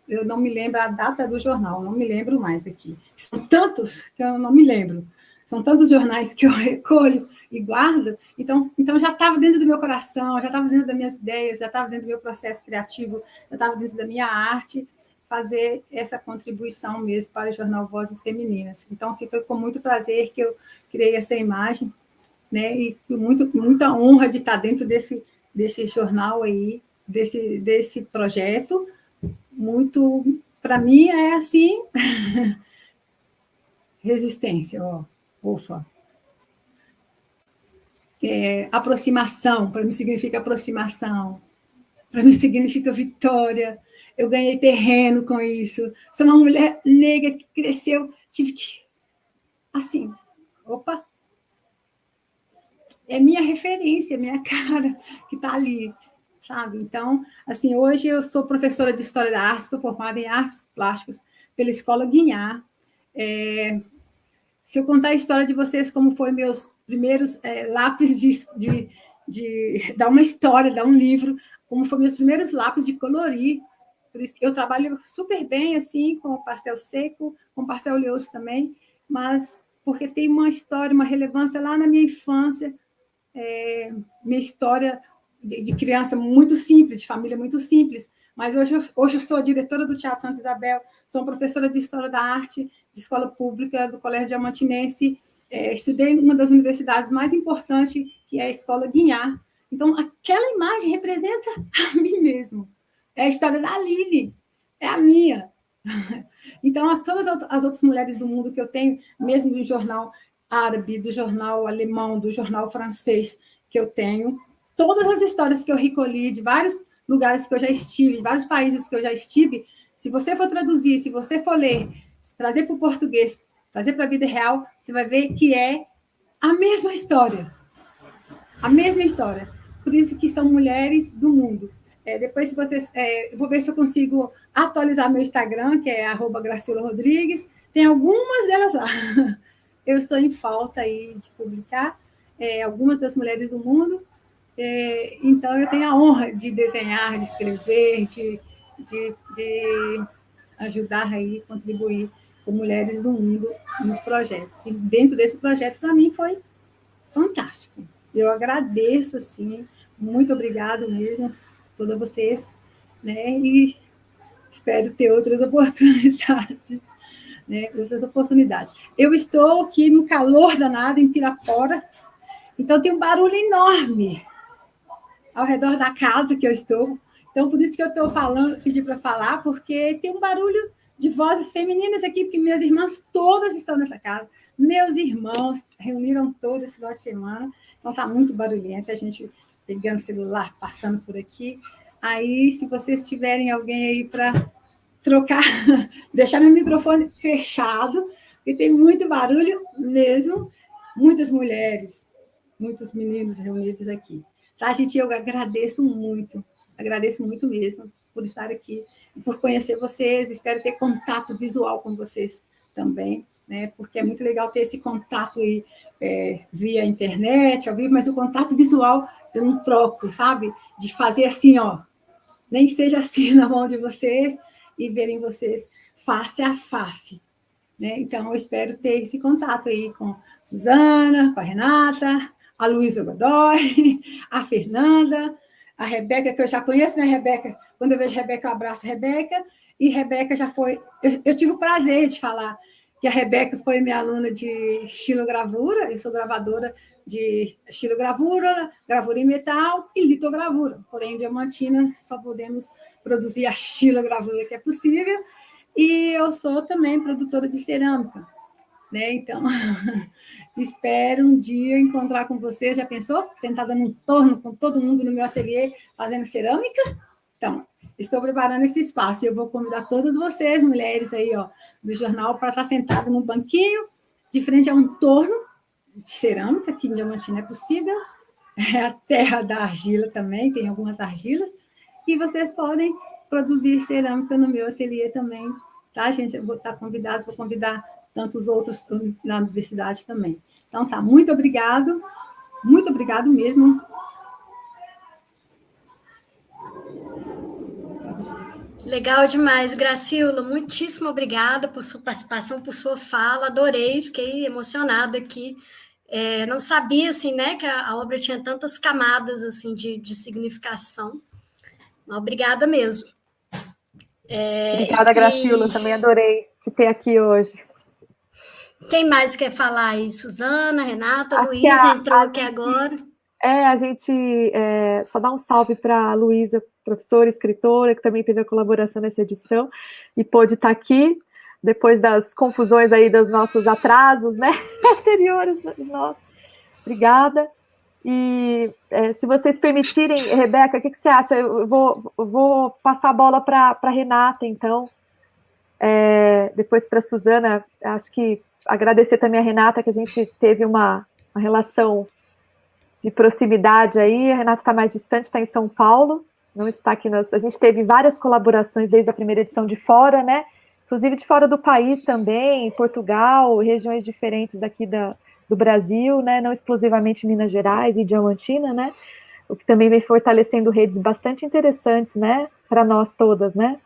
Eu não me lembro a data do jornal, não me lembro mais aqui. São tantos que eu não me lembro. São tantos jornais que eu recolho e guardo, então já estava dentro do meu coração, já estava dentro das minhas ideias, já estava dentro do meu processo criativo, já estava dentro da minha arte, fazer essa contribuição mesmo para o jornal Vozes Femininas. Então, assim, foi com muito prazer que eu criei essa imagem, né? E com muita honra de estar dentro desse jornal aí, desse projeto. Muito, para mim, é assim, resistência, ufa. Aproximação, para mim significa aproximação, para mim significa vitória. Eu ganhei terreno com isso. Sou uma mulher negra que cresceu, tive que, assim, opa, é minha referência, minha cara que está ali, sabe? Então, assim, hoje eu sou professora de História da Arte, sou formada em Artes Plásticas pela Escola Guinhar. Se eu contar a história de vocês, como foi meus primeiros lápis de dar uma história, dar um livro, como foram meus primeiros lápis de colorir. Por isso que eu trabalho super bem, assim, com pastel seco, com pastel oleoso também, mas porque tem uma história, uma relevância lá na minha infância, minha história de criança muito simples, de família muito simples, mas hoje eu sou a diretora do Teatro Santa Isabel, sou professora de História da Arte, de Escola Pública do Colégio Diamantinense, estudei em uma das universidades mais importantes, que é a Escola Guinhar. Então, aquela imagem representa a mim mesmo. É a história da Aline, é a minha. Então, todas as outras mulheres do mundo que eu tenho, mesmo do jornal árabe, do jornal alemão, do jornal francês que eu tenho, todas as histórias que eu recolhi de vários lugares que eu já estive, de vários países que eu já estive, se você for traduzir, se você for ler, trazer para o português, trazer para a vida real, você vai ver que é a mesma história. A mesma história. Por isso que são mulheres do mundo. Depois, se vocês, vou ver se eu consigo atualizar meu Instagram, que é @Graciela Rodrigues. Tem algumas delas lá. eu estou em falta aí de publicar algumas das mulheres do mundo. Então, eu tenho a honra de desenhar, de escrever, de ajudar aí, contribuir com mulheres do mundo nos projetos. E dentro desse projeto, para mim, foi fantástico. Eu agradeço, assim, muito obrigado mesmo a todas vocês, né? E espero ter outras oportunidades, né? Outras oportunidades. Eu estou aqui no calor danado, em Pirapora, então tem um barulho enorme ao redor da casa que eu estou. Então, por isso que eu estou falando, pedi para falar, porque tem um barulho de vozes femininas aqui, porque minhas irmãs todas estão nessa casa. Meus irmãos reuniram todo esse final de semana, então está muito barulhento, a gente pegando o celular, passando por aqui. Aí, se vocês tiverem alguém aí para trocar, deixar meu microfone fechado, porque tem muito barulho mesmo, muitas mulheres, muitos meninos reunidos aqui. Tá, gente? Eu agradeço muito mesmo por estar aqui, por conhecer vocês, espero ter contato visual com vocês também, né? Porque é muito legal ter esse contato aí, via internet, ao vivo, mas o contato visual eu não troco, sabe? De fazer assim, ó, nem que seja assim na mão de vocês e verem vocês face a face, né? Então, eu espero ter esse contato aí com a Suzana, com a Renata, a Luísa Godoy, a Fernanda, a Rebeca, que eu já conheço, né, Rebeca? Quando eu vejo Rebeca, eu abraço Rebeca, e Rebeca já foi... Eu tive o prazer de falar que a Rebeca foi minha aluna de estilogravura, eu sou gravadora de estilogravura, gravura em metal e litogravura, porém, em diamantina só podemos produzir a estilogravura que é possível, e eu sou também produtora de cerâmica, né? Então, espero um dia encontrar com você. Já pensou? Sentada num torno com todo mundo no meu ateliê fazendo cerâmica? Então, estou preparando esse espaço e eu vou convidar todas vocês, mulheres aí, ó, do jornal, para estar sentada num banquinho, de frente a um torno de cerâmica, que em Diamantina é possível, é a terra da argila também, tem algumas argilas, e vocês podem produzir cerâmica no meu ateliê também, tá, gente? Eu vou estar convidados, vou convidar tantos outros na universidade também. Então, tá, muito obrigado mesmo. Legal demais, Gracila, muitíssimo obrigada por sua participação, por sua fala, adorei, fiquei emocionada aqui. Não sabia, assim, né, que a obra tinha tantas camadas, assim, de significação. Obrigada mesmo. Obrigada, Gracila, também adorei te ter aqui hoje. Quem mais quer falar aí? Suzana, Renata, Acho Luísa entrou aqui agora. A gente só dá um salve para a Luísa, professora, escritora, que também teve a colaboração nessa edição e pôde estar aqui, depois das confusões aí dos nossos atrasos, né, anteriores. Nossa, obrigada. E se vocês permitirem, Rebeca, o que você acha? Eu vou passar a bola para a Renata, então, depois para a Suzana. Acho que agradecer também a Renata, que a gente teve uma relação de proximidade aí. A Renata está mais distante, está em São Paulo, não está aqui. A gente teve várias colaborações desde a primeira edição de fora, né? Inclusive de fora do país também, Portugal, regiões diferentes daqui do Brasil, né? Não exclusivamente Minas Gerais e Diamantina, né? O que também vem fortalecendo redes bastante interessantes, né? Para nós todas, né?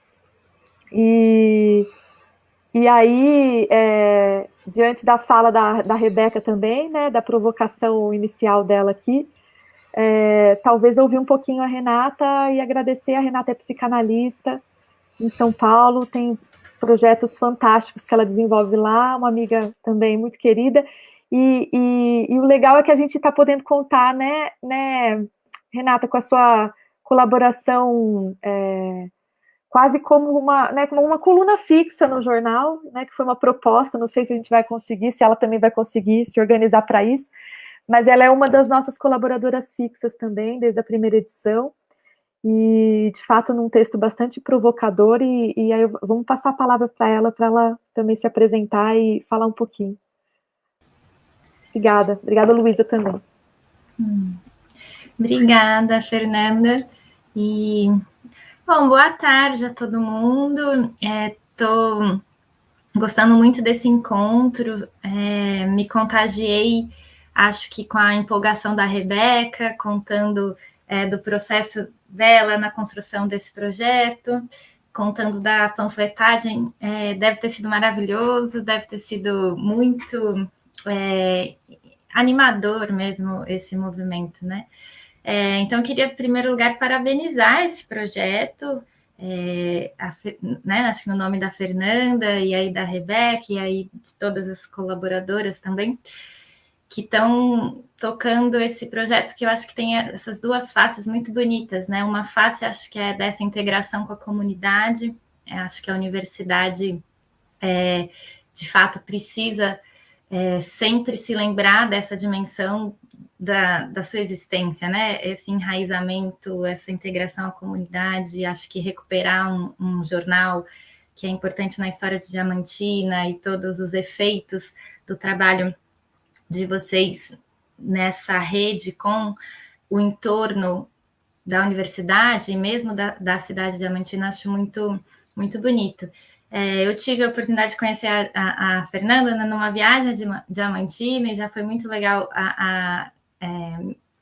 E aí, diante da fala da Rebeca também, né, da provocação inicial dela aqui, talvez ouvir um pouquinho a Renata e agradecer. A Renata é psicanalista em São Paulo, tem projetos fantásticos que ela desenvolve lá, uma amiga também muito querida, e o legal é que a gente está podendo contar, né, Renata, com a sua colaboração quase como uma coluna fixa no jornal, né, que foi uma proposta. Não sei se a gente vai conseguir, se ela também vai conseguir se organizar para isso, mas ela é uma das nossas colaboradoras fixas também, desde a primeira edição, e, de fato, num texto bastante provocador, e aí vamos passar a palavra para ela também se apresentar e falar um pouquinho. Obrigada, Luísa, também. Obrigada, Fernanda, e... Bom, boa tarde a todo mundo. Estou gostando muito desse encontro, me contagiei, acho que com a empolgação da Rebeca, contando do processo dela na construção desse projeto, contando da panfletagem, deve ter sido maravilhoso, deve ter sido muito animador mesmo esse movimento, né? Então, eu queria, em primeiro lugar, parabenizar esse projeto, né, acho que no nome da Fernanda, e aí da Rebeca, e aí de todas as colaboradoras também, que estão tocando esse projeto, que eu acho que tem essas duas faces muito bonitas, né? Uma face, acho que é dessa integração com a comunidade, acho que a universidade, de fato, precisa sempre se lembrar dessa dimensão da sua existência, né? Esse enraizamento, essa integração à comunidade, acho que recuperar um jornal que é importante na história de Diamantina e todos os efeitos do trabalho de vocês nessa rede com o entorno da universidade e mesmo da cidade de Diamantina, acho muito, muito bonito. Eu tive a oportunidade de conhecer a Fernanda numa viagem de Diamantina e já foi muito legal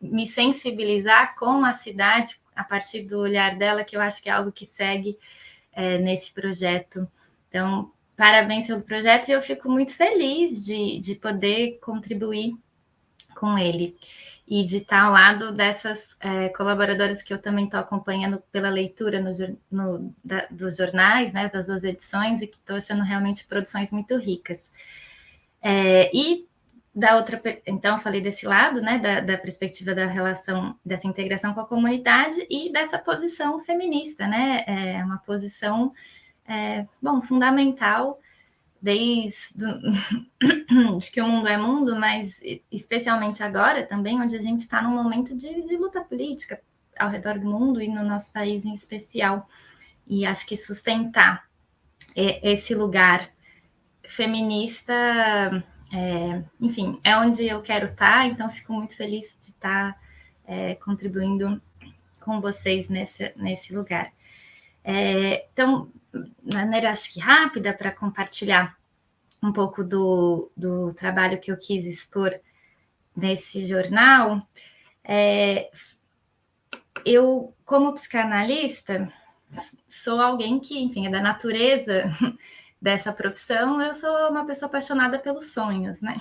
me sensibilizar com a cidade a partir do olhar dela, que eu acho que é algo que segue nesse projeto. Então, parabéns pelo projeto e eu fico muito feliz de poder contribuir com ele e de estar ao lado dessas colaboradoras que eu também estou acompanhando pela leitura dos jornais, né, das 2 edições, e que estou achando realmente produções muito ricas. E da outra, então, eu falei desse lado, né, da perspectiva da relação, dessa integração com a comunidade e dessa posição feminista, né, uma posição, fundamental, desde que o mundo é mundo, mas especialmente agora também, onde a gente está num momento de luta política ao redor do mundo e no nosso país em especial. E acho que sustentar esse lugar feminista, enfim, é onde eu quero estar, então fico muito feliz de estar contribuindo com vocês nesse lugar. Então, de maneira, acho que rápida, para compartilhar um pouco do trabalho que eu quis expor nesse jornal, eu, como psicanalista, sou alguém que, enfim, é da natureza dessa profissão, eu sou uma pessoa apaixonada pelos sonhos, né?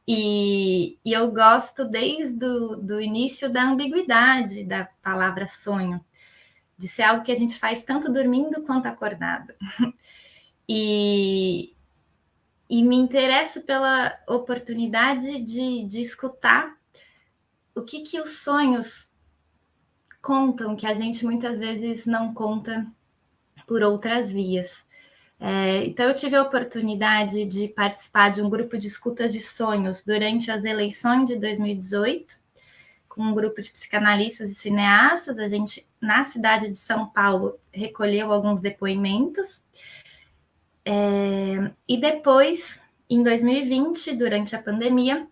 E eu gosto desde o início da ambiguidade da palavra sonho, de ser algo que a gente faz tanto dormindo quanto acordado. E me interesso pela oportunidade de escutar o que os sonhos contam, que a gente muitas vezes não conta por outras vias. Então, eu tive a oportunidade de participar de um grupo de escuta de sonhos durante as eleições de 2018, com um grupo de psicanalistas e cineastas. A gente, na cidade de São Paulo, recolheu alguns depoimentos. E depois, em 2020, durante a pandemia,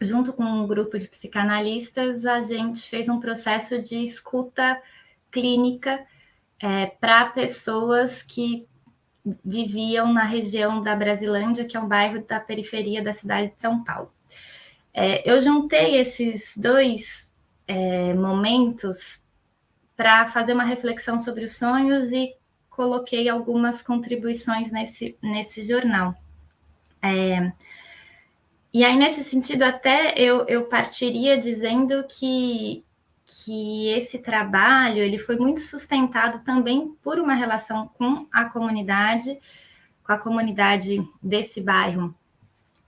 junto com um grupo de psicanalistas, a gente fez um processo de escuta clínica para pessoas que viviam na região da Brasilândia, que é um bairro da periferia da cidade de São Paulo. Eu juntei esses 2 momentos para fazer uma reflexão sobre os sonhos e coloquei algumas contribuições nesse jornal. E aí, nesse sentido, até eu partiria dizendo que esse trabalho ele foi muito sustentado também por uma relação com a comunidade desse bairro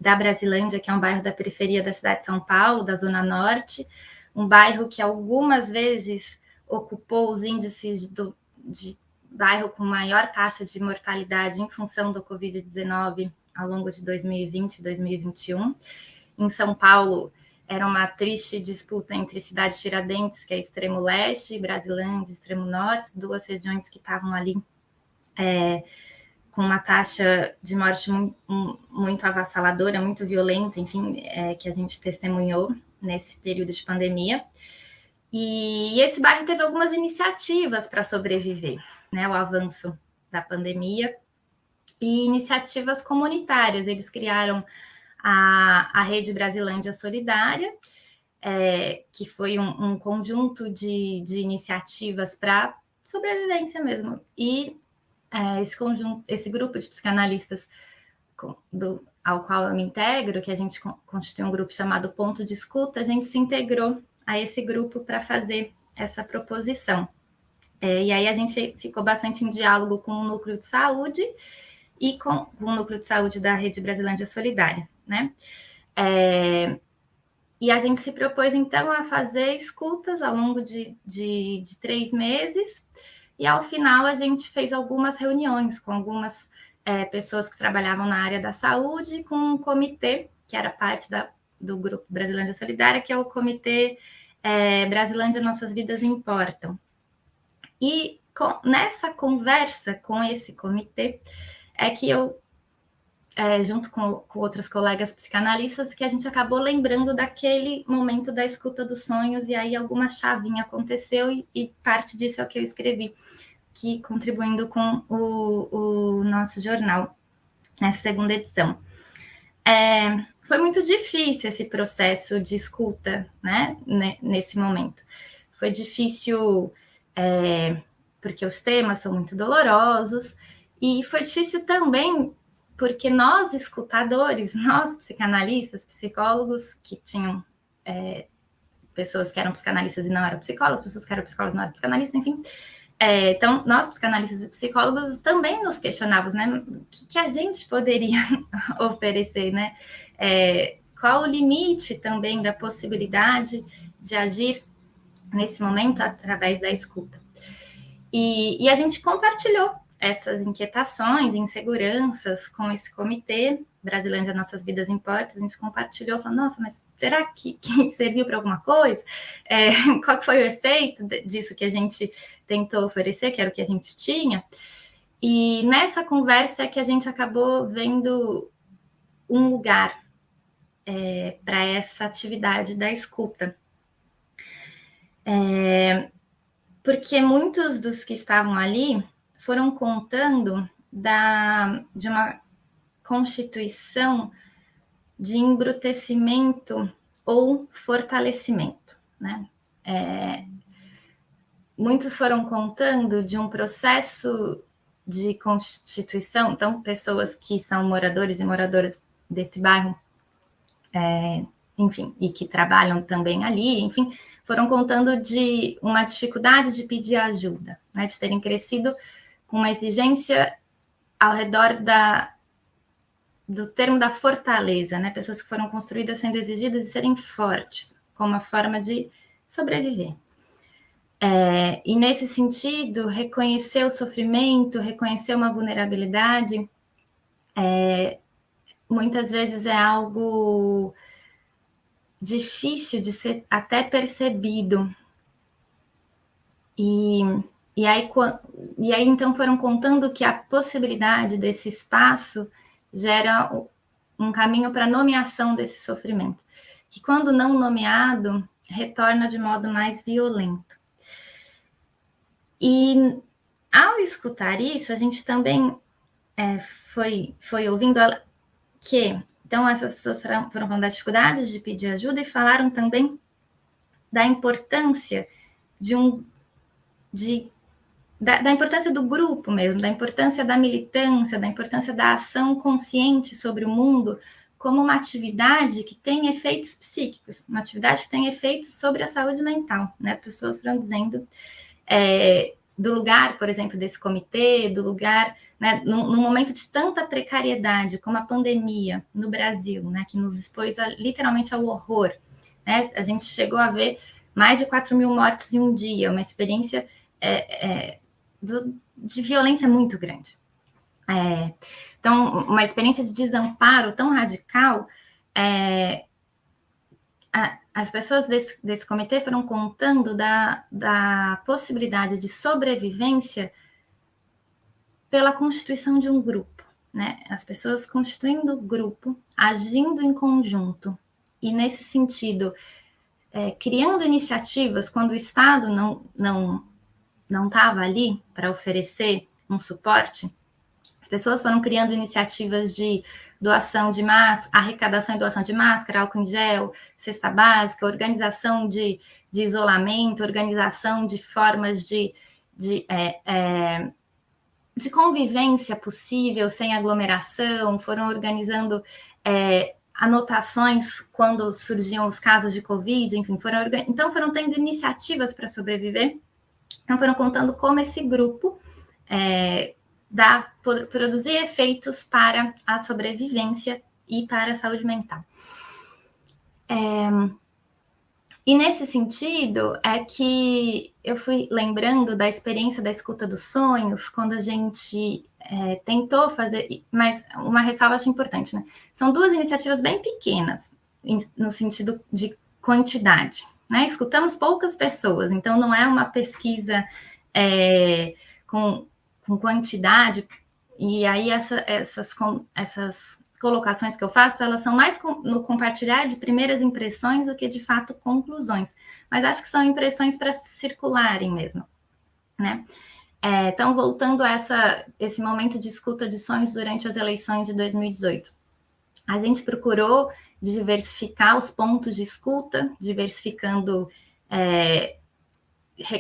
da Brasilândia, que é um bairro da periferia da cidade de São Paulo, da Zona Norte, um bairro que algumas vezes ocupou os índices de bairro com maior taxa de mortalidade em função do Covid-19 ao longo de 2020 e 2021. Em São Paulo, era uma triste disputa entre cidade de Tiradentes, que é extremo leste, e Brasilândia, extremo norte, 2 regiões que estavam ali com uma taxa de morte muito avassaladora, muito violenta, enfim, que a gente testemunhou nesse período de pandemia. E esse bairro teve algumas iniciativas para sobreviver, né, o avanço da pandemia. e iniciativas comunitárias. Eles criaram a Rede Brasilândia Solidária, que foi um conjunto de iniciativas para sobrevivência mesmo. E esse grupo de psicanalistas ao qual eu me integro, que a gente constitui um grupo chamado Ponto de Escuta, a gente se integrou a esse grupo para fazer essa proposição. E aí a gente ficou bastante em diálogo com o Núcleo de Saúde e com o Núcleo de Saúde da Rede Brasilândia Solidária, né? E a gente se propôs, então, a fazer escutas ao longo de 3 meses, e ao final a gente fez algumas reuniões com algumas pessoas que trabalhavam na área da saúde, com um comitê, que era parte do Grupo Brasilândia Solidária, que é o Comitê Brasilândia Nossas Vidas Importam. E nessa conversa com esse comitê, é que eu, junto com outras colegas psicanalistas, que a gente acabou lembrando daquele momento da escuta dos sonhos, e aí alguma chavinha aconteceu, e parte disso é o que eu escrevi, que contribuindo com o nosso jornal, nessa 2ª edição. Foi muito difícil esse processo de escuta, né, nesse momento. Foi difícil porque os temas são muito dolorosos, e foi difícil também porque nós, escutadores, nós, psicanalistas, psicólogos, que tinham pessoas que eram psicanalistas e não eram psicólogos, pessoas que eram psicólogos e não eram psicanalistas, enfim. Então, nós, psicanalistas e psicólogos, também nos questionávamos, né? O que a gente poderia oferecer, né? Qual o limite também da possibilidade de agir nesse momento através da escuta? E a gente compartilhou essas inquietações, inseguranças com esse comitê, Brasilândia Nossas Vidas Importam. A gente compartilhou, falando, nossa, mas será que serviu para alguma coisa? Qual que foi o efeito disso que a gente tentou oferecer, que era o que a gente tinha? E nessa conversa é que a gente acabou vendo um lugar para essa atividade da escuta. Porque muitos dos que estavam ali foram contando de uma constituição de embrutecimento ou fortalecimento, né? Muitos foram contando de um processo de constituição, então, pessoas que são moradores e moradoras desse bairro, enfim, e que trabalham também ali, enfim, foram contando de uma dificuldade de pedir ajuda, né? De terem crescido com uma exigência ao redor do termo da fortaleza, né? Pessoas que foram construídas sendo exigidas de serem fortes, como uma forma de sobreviver. E nesse sentido, reconhecer o sofrimento, reconhecer uma vulnerabilidade, muitas vezes é algo difícil de ser até percebido. E aí, então, foram contando que a possibilidade desse espaço gera um caminho para a nomeação desse sofrimento, que quando não nomeado, retorna de modo mais violento. E ao escutar isso, a gente também foi ouvindo que, então, essas pessoas foram falando das dificuldades de pedir ajuda e falaram também da importância da importância do grupo mesmo, da importância da militância, da importância da ação consciente sobre o mundo como uma atividade que tem efeitos psíquicos, uma atividade que tem efeitos sobre a saúde mental, né? As pessoas foram dizendo do lugar, por exemplo, desse comitê, do lugar, né, num momento de tanta precariedade como a pandemia no Brasil, né, que nos expôs literalmente ao horror, né? A gente chegou a ver mais de 4.000 mortes em um dia, uma experiência de violência muito grande. Então, uma experiência de desamparo tão radical. As pessoas desse comitê foram contando da possibilidade de sobrevivência pela constituição de um grupo, né? As pessoas constituindo grupo, agindo em conjunto, e nesse sentido, criando iniciativas quando o Estado não estava ali para oferecer um suporte. As pessoas foram criando iniciativas de doação de máscara, arrecadação e doação de máscara, álcool em gel, cesta básica, organização de isolamento, organização de formas de convivência possível, sem aglomeração, foram organizando anotações quando surgiam os casos de Covid, enfim, foram tendo iniciativas para sobreviver, então foram contando como esse grupo produzir efeitos para a sobrevivência e para a saúde mental. E nesse sentido é que eu fui lembrando da experiência da escuta dos sonhos, quando a gente tentou fazer, mas uma ressalva acho importante, né? São duas iniciativas bem pequenas, no sentido de quantidade, né? Escutamos poucas pessoas, então não é uma pesquisa com quantidade, e aí essas colocações que eu faço, elas são mais no compartilhar de primeiras impressões do que, de fato, conclusões. Mas acho que são impressões para circularem mesmo, né? Então, voltando a esse momento de escuta de sonhos durante as eleições de 2018. A gente procurou diversificar os pontos de escuta, diversificando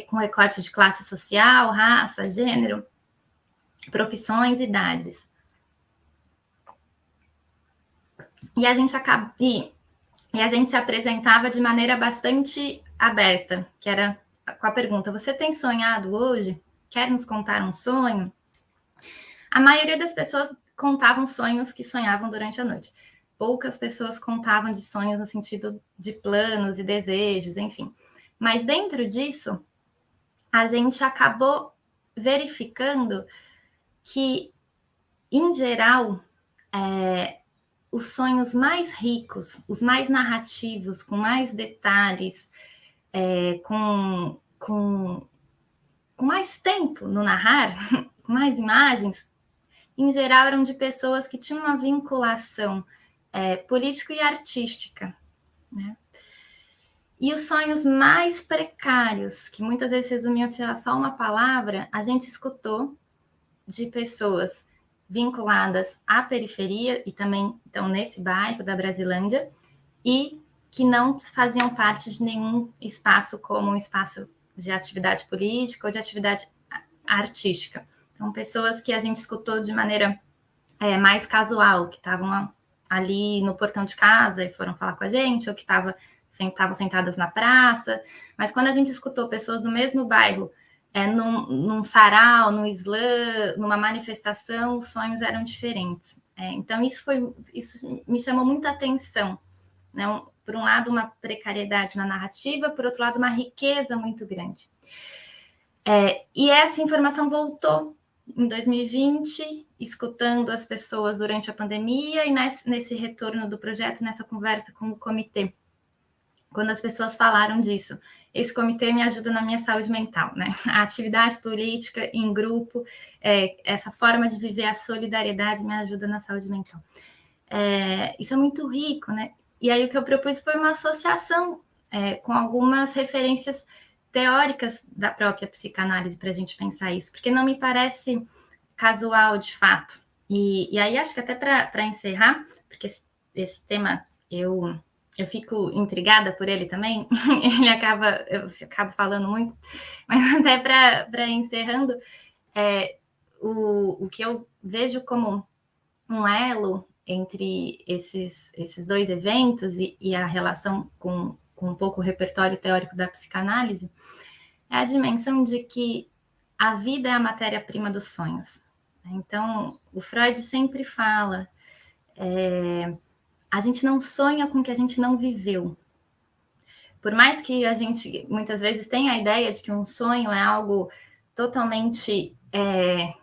com recorte de classe social, raça, gênero, profissões, idades. E a gente se apresentava de maneira bastante aberta, que era com a pergunta: você tem sonhado hoje? Quer nos contar um sonho? A maioria das pessoas contavam sonhos que sonhavam durante a noite. Poucas pessoas contavam de sonhos no sentido de planos e desejos, enfim. Mas dentro disso, a gente acabou verificando que, em geral, os sonhos mais ricos, os mais narrativos, com mais detalhes, com mais tempo no narrar, com mais imagens, em geral eram de pessoas que tinham uma vinculação política e artística, né? E os sonhos mais precários, que muitas vezes resumiam-se a só uma palavra, a gente escutou de pessoas vinculadas à periferia e também então nesse bairro da Brasilândia, e que não faziam parte de nenhum espaço como um espaço de atividade política ou de atividade artística. Então, pessoas que a gente escutou de maneira mais casual, que estavam ali no portão de casa e foram falar com a gente, ou que estavam sentadas na praça. Mas quando a gente escutou pessoas do mesmo bairro, num sarau, no slam, numa manifestação, os sonhos eram diferentes. Então, isso me chamou muita atenção, né? Por um lado, uma precariedade na narrativa, por outro lado, uma riqueza muito grande. E essa informação voltou em 2020, escutando as pessoas durante a pandemia e nesse retorno do projeto, nessa conversa com o comitê. Quando as pessoas falaram disso, esse comitê me ajuda na minha saúde mental, né? A atividade política em grupo, essa forma de viver a solidariedade me ajuda na saúde mental. Isso é muito rico, né? E aí o que eu propus foi uma associação com algumas referências teóricas da própria psicanálise para a gente pensar isso, porque não me parece casual de fato. E aí acho que até para encerrar, porque esse tema eu fico intrigada por ele também, eu acabo falando muito, mas até para encerrando, o que eu vejo como um elo entre esses dois eventos e a relação com um pouco o repertório teórico da psicanálise, é a dimensão de que a vida é a matéria-prima dos sonhos. Então, o Freud sempre fala, a gente não sonha com o que a gente não viveu. Por mais que a gente, muitas vezes, tenha a ideia de que um sonho é algo totalmente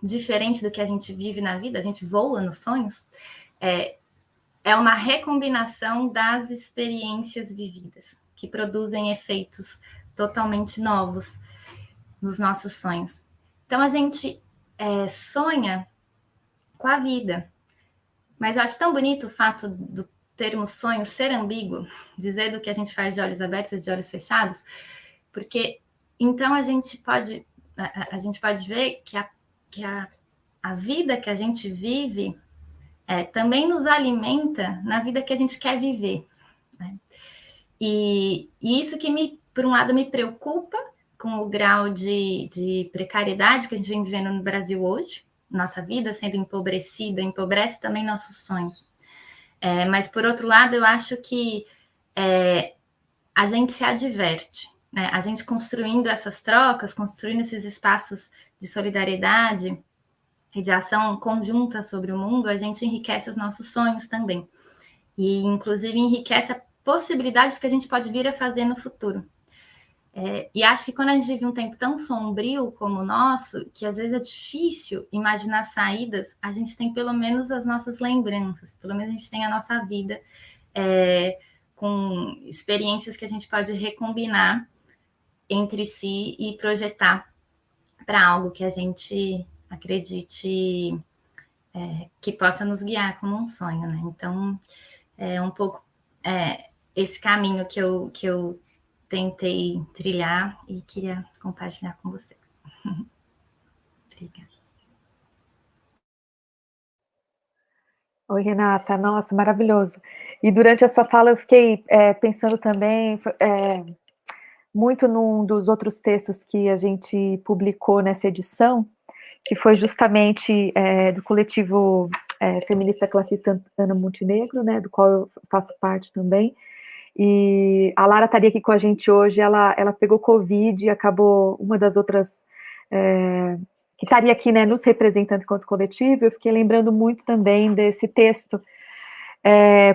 diferente do que a gente vive na vida, a gente voa nos sonhos, é uma recombinação das experiências vividas, que produzem efeitos totalmente novos nos nossos sonhos. Então, a gente sonha com a vida, mas eu acho tão bonito o fato do termo sonho ser ambíguo, dizer do que a gente faz de olhos abertos e de olhos fechados, porque então a gente pode ver que a vida que a gente vive também nos alimenta na vida que a gente quer viver, né? E isso que, por um lado, me preocupa com o grau de precariedade que a gente vem vivendo no Brasil hoje, nossa vida sendo empobrecida, empobrece também nossos sonhos. Mas, por outro lado, eu acho que a gente se adverte, né? A gente construindo essas trocas, construindo esses espaços de solidariedade e de ação conjunta sobre o mundo, a gente enriquece os nossos sonhos também. E, inclusive, enriquece a possibilidade que a gente pode vir a fazer no futuro. E acho que quando a gente vive um tempo tão sombrio como o nosso, que às vezes é difícil imaginar saídas, a gente tem pelo menos as nossas lembranças, pelo menos a gente tem a nossa vida com experiências que a gente pode recombinar entre si e projetar para algo que a gente acredite que possa nos guiar como um sonho, né? Então, é um pouco esse caminho que eu tentei trilhar e queria compartilhar com vocês. Obrigada. Oi, Renata. Nossa, maravilhoso. E durante a sua fala eu fiquei pensando também muito num dos outros textos que a gente publicou nessa edição, que foi justamente do coletivo feminista classista Ana Montenegro, né, do qual eu faço parte também. E a Lara estaria aqui com a gente hoje, ela pegou Covid e acabou, uma das outras que estaria aqui, né, nos representando enquanto coletivo. Eu fiquei lembrando muito também desse texto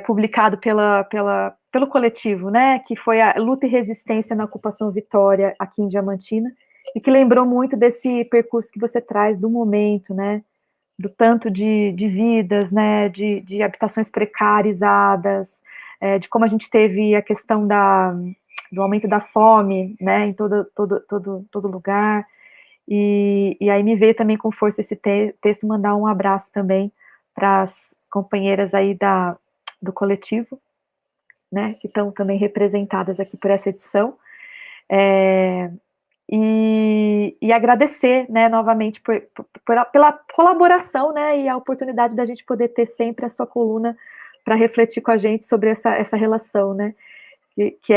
publicado pelo coletivo, né, que foi a Luta e Resistência na Ocupação Vitória, aqui em Diamantina, e que lembrou muito desse percurso que você traz do momento, né, do tanto de vidas, né, de habitações precarizadas, de como a gente teve a questão do aumento da fome, né, em todo lugar. E aí me veio também com força esse texto, mandar um abraço também para as companheiras aí do coletivo, né, que estão também representadas aqui por essa edição, e agradecer, né, novamente pela colaboração, né, e a oportunidade da gente poder ter sempre a sua coluna para refletir com a gente sobre essa relação, né, que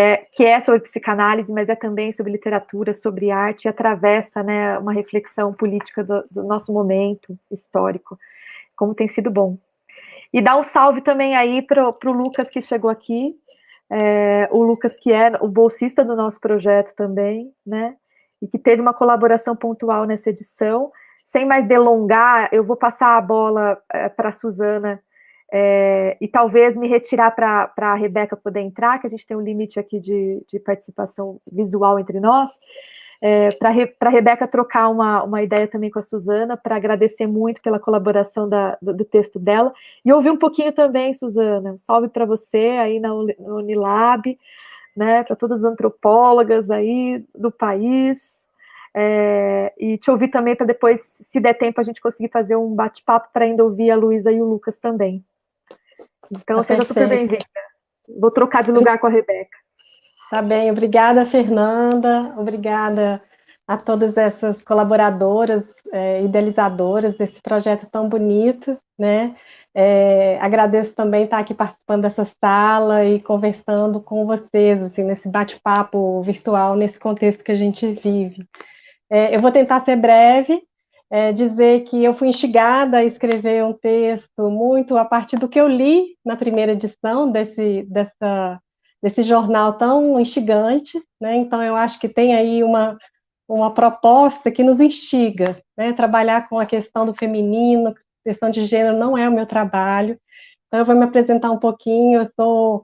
é sobre psicanálise, mas é também sobre literatura, sobre arte, e atravessa, né, uma reflexão política do nosso momento histórico, como tem sido bom. E dar um salve também aí para o Lucas, que chegou aqui, o Lucas, que é o bolsista do nosso projeto também, né, e que teve uma colaboração pontual nessa edição. Sem mais delongar, eu vou passar a bola para a Suzana, e talvez me retirar para a Rebeca poder entrar, que a gente tem um limite aqui de participação visual entre nós, para a Rebeca trocar uma ideia também com a Suzana, para agradecer muito pela colaboração do texto dela, e ouvir um pouquinho também, Suzana, um salve para você aí na Unilab, né, para todas as antropólogas aí do país, e te ouvir também para depois, se der tempo, a gente conseguir fazer um bate-papo para ainda ouvir a Luísa e o Lucas também. Então, seja super bem-vinda. Vou trocar de lugar com a Rebeca. Tá bem, obrigada, Fernanda, obrigada a todas essas colaboradoras, idealizadoras desse projeto tão bonito, né? Agradeço também estar aqui participando dessa sala e conversando com vocês, assim, nesse bate-papo virtual, nesse contexto que a gente vive. Eu vou tentar ser breve, dizer que eu fui instigada a escrever um texto muito a partir do que eu li na primeira edição desse jornal tão instigante, né? Então eu acho que tem aí uma proposta que nos instiga, né? Trabalhar com a questão do feminino, questão de gênero não é o meu trabalho, então eu vou me apresentar um pouquinho. Eu sou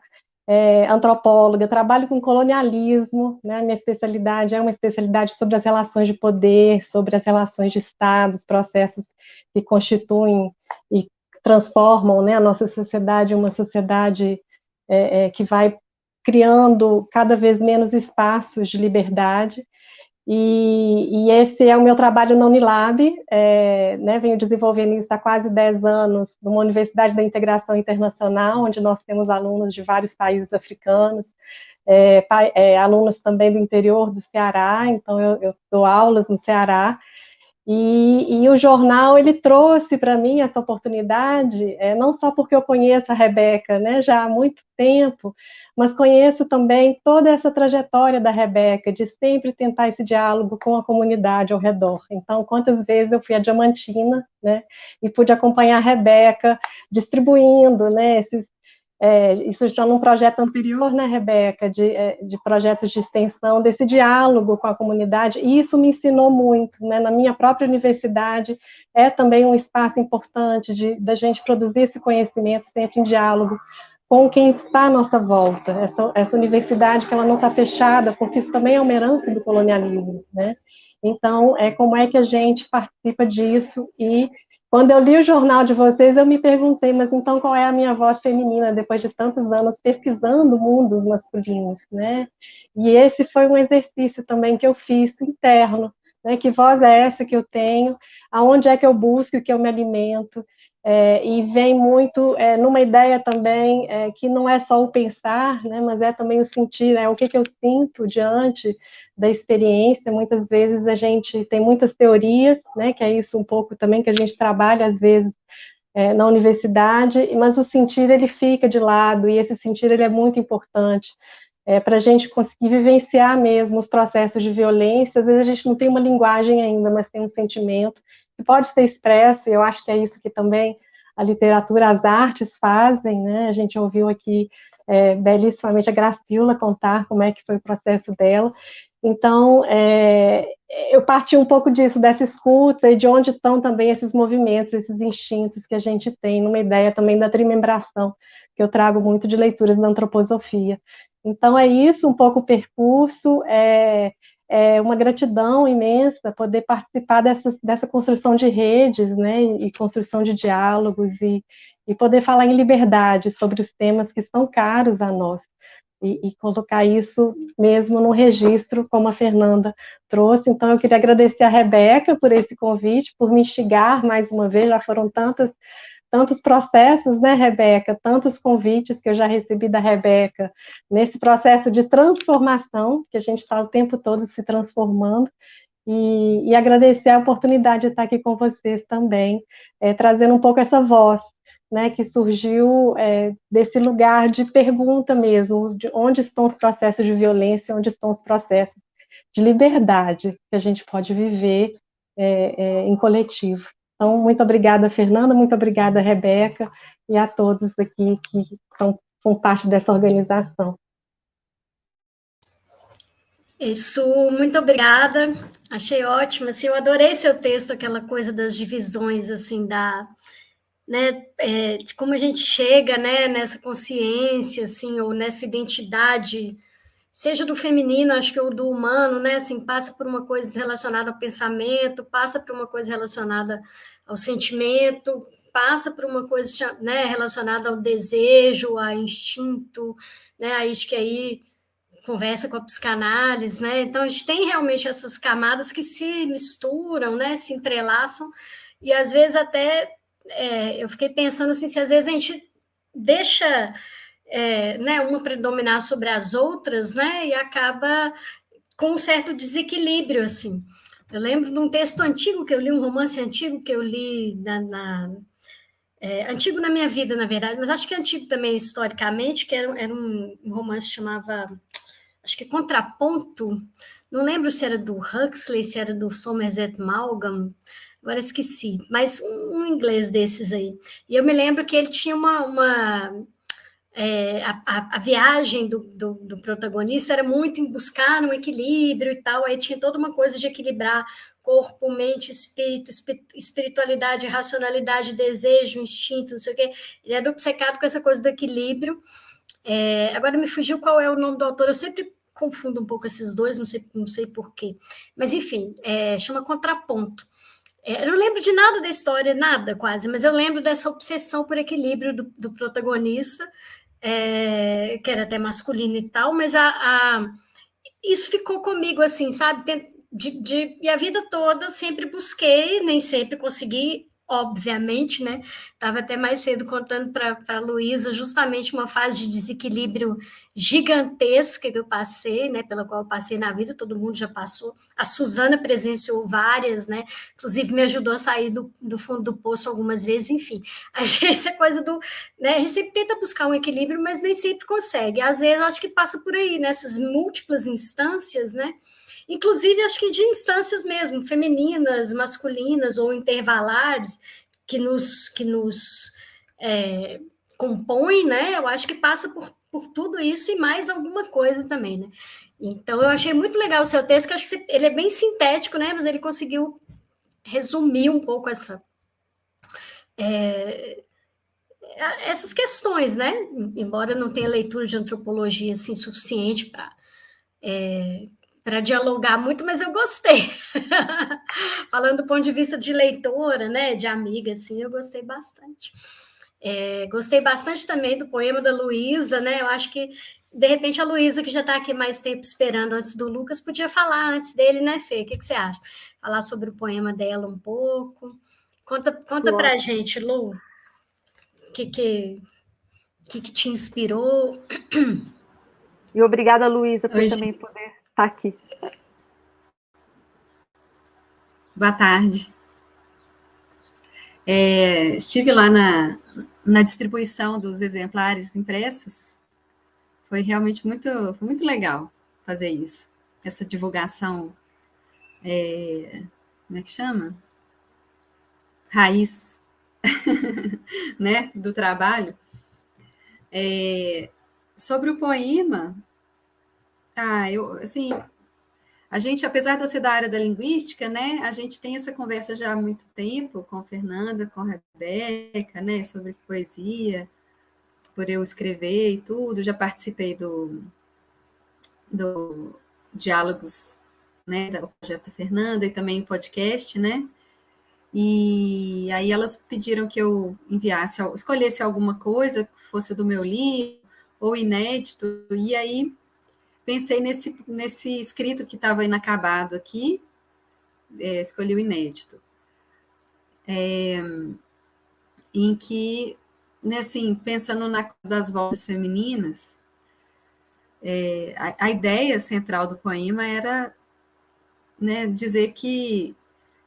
antropóloga, trabalho com colonialismo, né? Minha especialidade é uma especialidade sobre as relações de poder, sobre as relações de Estado, os processos que constituem e transformam, né, a nossa sociedade em uma sociedade que vai criando cada vez menos espaços de liberdade, e esse é o meu trabalho na Unilab, né, venho desenvolvendo isso há quase 10 anos, numa Universidade da Integração Internacional, onde nós temos alunos de vários países africanos, alunos também do interior do Ceará, então eu dou aulas no Ceará, E o jornal, ele trouxe para mim essa oportunidade, não só porque eu conheço a Rebeca, né, já há muito tempo, mas conheço também toda essa trajetória da Rebeca, de sempre tentar esse diálogo com a comunidade ao redor. Então, quantas vezes eu fui a Diamantina, né, e pude acompanhar a Rebeca distribuindo, né, isso já num projeto anterior, né, Rebeca, de projetos de extensão, desse diálogo com a comunidade, e isso me ensinou muito, né, na minha própria universidade, é também um espaço importante da gente produzir esse conhecimento sempre em diálogo com quem está à nossa volta, essa universidade que ela não está fechada, porque isso também é uma herança do colonialismo, né, então, como é que a gente participa disso e quando eu li o jornal de vocês, eu me perguntei, mas então qual é a minha voz feminina depois de tantos anos pesquisando mundos masculinos, né? E esse foi um exercício também que eu fiz interno, né? Que voz é essa que eu tenho? Aonde é que eu busco, que eu me alimento? E vem muito numa ideia também que não é só o pensar, né? Mas é também o sentir, o que eu sinto diante da experiência. Muitas vezes a gente tem muitas teorias, né, que é isso um pouco também que a gente trabalha às vezes na universidade, mas o sentir ele fica de lado, e esse sentir ele é muito importante para a gente conseguir vivenciar mesmo os processos de violência. Às vezes a gente não tem uma linguagem ainda, mas tem um sentimento que pode ser expresso, e eu acho que é isso que também a literatura, as artes fazem, né? A gente ouviu aqui belíssimamente a Graciola contar como é que foi o processo dela. Então, eu parti um pouco disso, dessa escuta, e de onde estão também esses movimentos, esses instintos que a gente tem, numa ideia também da trimembração, que eu trago muito de leituras da antroposofia. Então, é isso, um pouco o percurso, uma gratidão imensa poder participar dessa construção de redes, né, e construção de diálogos, e poder falar em liberdade sobre os temas que são caros a nós. E colocar isso mesmo no registro, como a Fernanda trouxe. Então, eu queria agradecer a Rebeca por esse convite, por me instigar mais uma vez. Já foram tantos processos, né, Rebeca? Tantos convites que eu já recebi da Rebeca nesse processo de transformação, que a gente está o tempo todo se transformando. E agradecer a oportunidade de estar aqui com vocês também, trazendo um pouco essa voz, né, que surgiu desse lugar de pergunta mesmo, de onde estão os processos de violência, onde estão os processos de liberdade que a gente pode viver em coletivo. Então, muito obrigada, Fernanda, muito obrigada, Rebeca, e a todos aqui que são parte dessa organização. Isso, muito obrigada, achei ótimo, assim, eu adorei seu texto, aquela coisa das divisões, assim, né, de como a gente chega, né, nessa consciência, assim, ou nessa identidade, seja do feminino, acho que ou do humano, né, assim, passa por uma coisa relacionada ao pensamento, passa por uma coisa relacionada ao sentimento, passa por uma coisa, né, relacionada ao desejo, a instinto, né, acho que aí conversa com a psicanálise, né, então a gente tem realmente essas camadas que se misturam, né, se entrelaçam, e às vezes até, eu fiquei pensando assim, se às vezes a gente deixa né, uma predominar sobre as outras, né, e acaba com um certo desequilíbrio, assim. Eu lembro de um texto antigo que eu li, um romance antigo que eu li antigo na minha vida, na verdade, mas acho que é antigo também historicamente, que era um romance que chamava, acho que Contraponto, não lembro se era do Huxley, se era do Somerset Maugham, agora esqueci, mas um inglês desses aí. E eu me lembro que ele tinha a viagem do protagonista era muito em buscar um equilíbrio e tal, aí tinha toda uma coisa de equilibrar corpo, mente, espírito, espiritualidade, racionalidade, desejo, instinto, não sei o quê. Ele era obcecado com essa coisa do equilíbrio. Agora me fugiu qual é o nome do autor, eu sempre confundo um pouco esses dois, não sei porquê. Mas, enfim, chama Contraponto. Eu não lembro de nada da história, nada quase, mas eu lembro dessa obsessão por equilíbrio do protagonista, que era até masculino e tal, mas isso ficou comigo, assim, sabe? E a vida toda sempre busquei, nem sempre consegui, obviamente, né? Estava até mais cedo contando para a Luísa justamente uma fase de desequilíbrio gigantesca que eu passei, né? Pela qual eu passei na vida, todo mundo já passou. A Suzana presenciou várias, né? Inclusive me ajudou a sair do fundo do poço algumas vezes, enfim. Essa coisa do... né? A gente sempre tenta buscar um equilíbrio, mas nem sempre consegue. Às vezes, eu acho que passa por aí, nessas múltiplas instâncias, né? Inclusive, acho que de instâncias mesmo, femininas, masculinas ou intervalares, que nos compõem, né? Eu acho que passa por tudo isso e mais alguma coisa também, né? Então, eu achei muito legal o seu texto, que eu acho que ele é bem sintético, né? Mas ele conseguiu resumir um pouco essas questões, né? Embora não tenha leitura de antropologia assim, suficiente para dialogar muito, mas eu gostei. Falando do ponto de vista de leitora, né, de amiga, assim, eu gostei bastante. Gostei bastante também do poema da Luísa, né? Eu acho que, de repente, a Luísa, que já está aqui mais tempo esperando antes do Lucas, podia falar antes dele, né, Fê? O que você acha? Falar sobre o poema dela um pouco. Conta para a gente, Lu, o que te inspirou. E obrigada, Luísa, por também poder estar aqui. Boa tarde. Estive lá na distribuição dos exemplares impressos. Foi realmente foi muito legal fazer isso. Essa divulgação, como é que chama? Raiz, né, do trabalho. Sobre o poema, assim, a gente, apesar de eu ser da área da linguística, né, a gente tem essa conversa já há muito tempo com a Fernanda, com a Rebeca, né, sobre poesia, por eu escrever e tudo. Já participei do Diálogos, né, do projeto da Fernanda, e também o podcast, né, e aí elas pediram que eu escolhesse alguma coisa que fosse do meu livro, ou inédito, e aí pensei nesse escrito que estava inacabado aqui, escolhi o inédito, em que, né, assim, pensando das vozes femininas, a ideia central do poema era, né, dizer que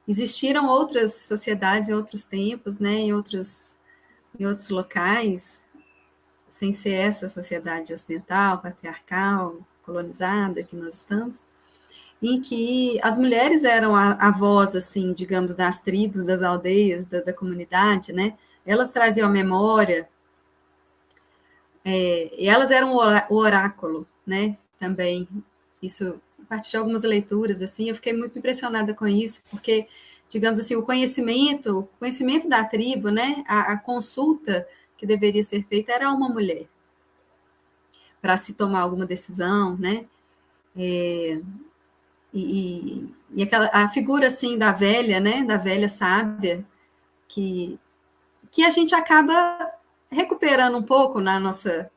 existiram outras sociedades em outros tempos, né, em outros locais, sem ser essa sociedade ocidental, patriarcal, colonizada que nós estamos, em que as mulheres eram a voz, assim, digamos, das tribos, das aldeias, da comunidade, né? Elas traziam a memória, e elas eram o oráculo, né? Também, isso, a partir de algumas leituras, assim, eu fiquei muito impressionada com isso, porque, digamos assim, o conhecimento da tribo, né? A consulta que deveria ser feita era uma mulher, para se tomar alguma decisão, né? E a figura, assim, da velha, né? Da velha sábia, que a gente acaba recuperando um pouco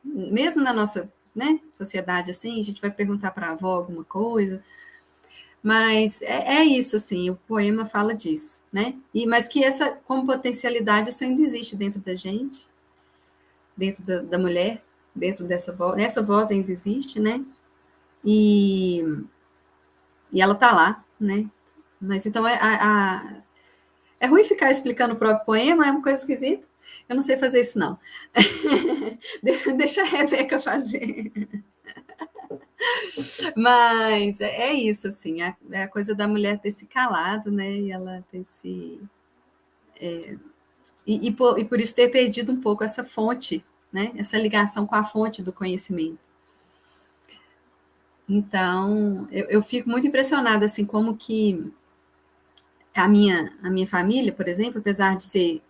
mesmo na nossa, né, sociedade, assim, a gente vai perguntar para a avó alguma coisa, mas é isso, assim, o poema fala disso, né? Mas que como potencialidade, isso ainda existe dentro da gente, dentro da mulher, dentro dessa voz, essa voz ainda existe, né? E ela está lá, né? Mas então é ruim ficar explicando o próprio poema, é uma coisa esquisita. Eu não sei fazer isso, não. Deixa a Rebeca fazer. Mas é isso, assim, é a coisa da mulher ter se calado, né? E ela ter se... E por isso ter perdido um pouco essa fonte, né? Essa ligação com a fonte do conhecimento. Então, eu fico muito impressionada, assim, como que a minha família, por exemplo, apesar de ser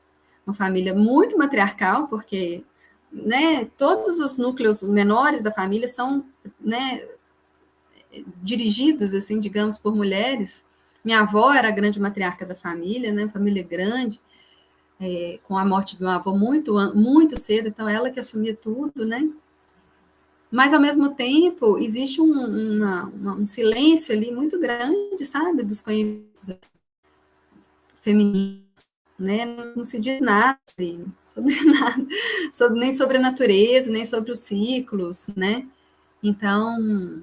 uma família muito matriarcal, porque, né, todos os núcleos menores da família são, né, dirigidos, assim, digamos, por mulheres. Minha avó era a grande matriarca da família, né, família grande, com a morte do meu avô muito, muito cedo, então ela que assumia tudo, né? Mas, ao mesmo tempo, existe um silêncio ali muito grande, sabe, dos conhecimentos femininos, né? Não se diz nada sobre nada, nem sobre a natureza, nem sobre os ciclos, né? Então,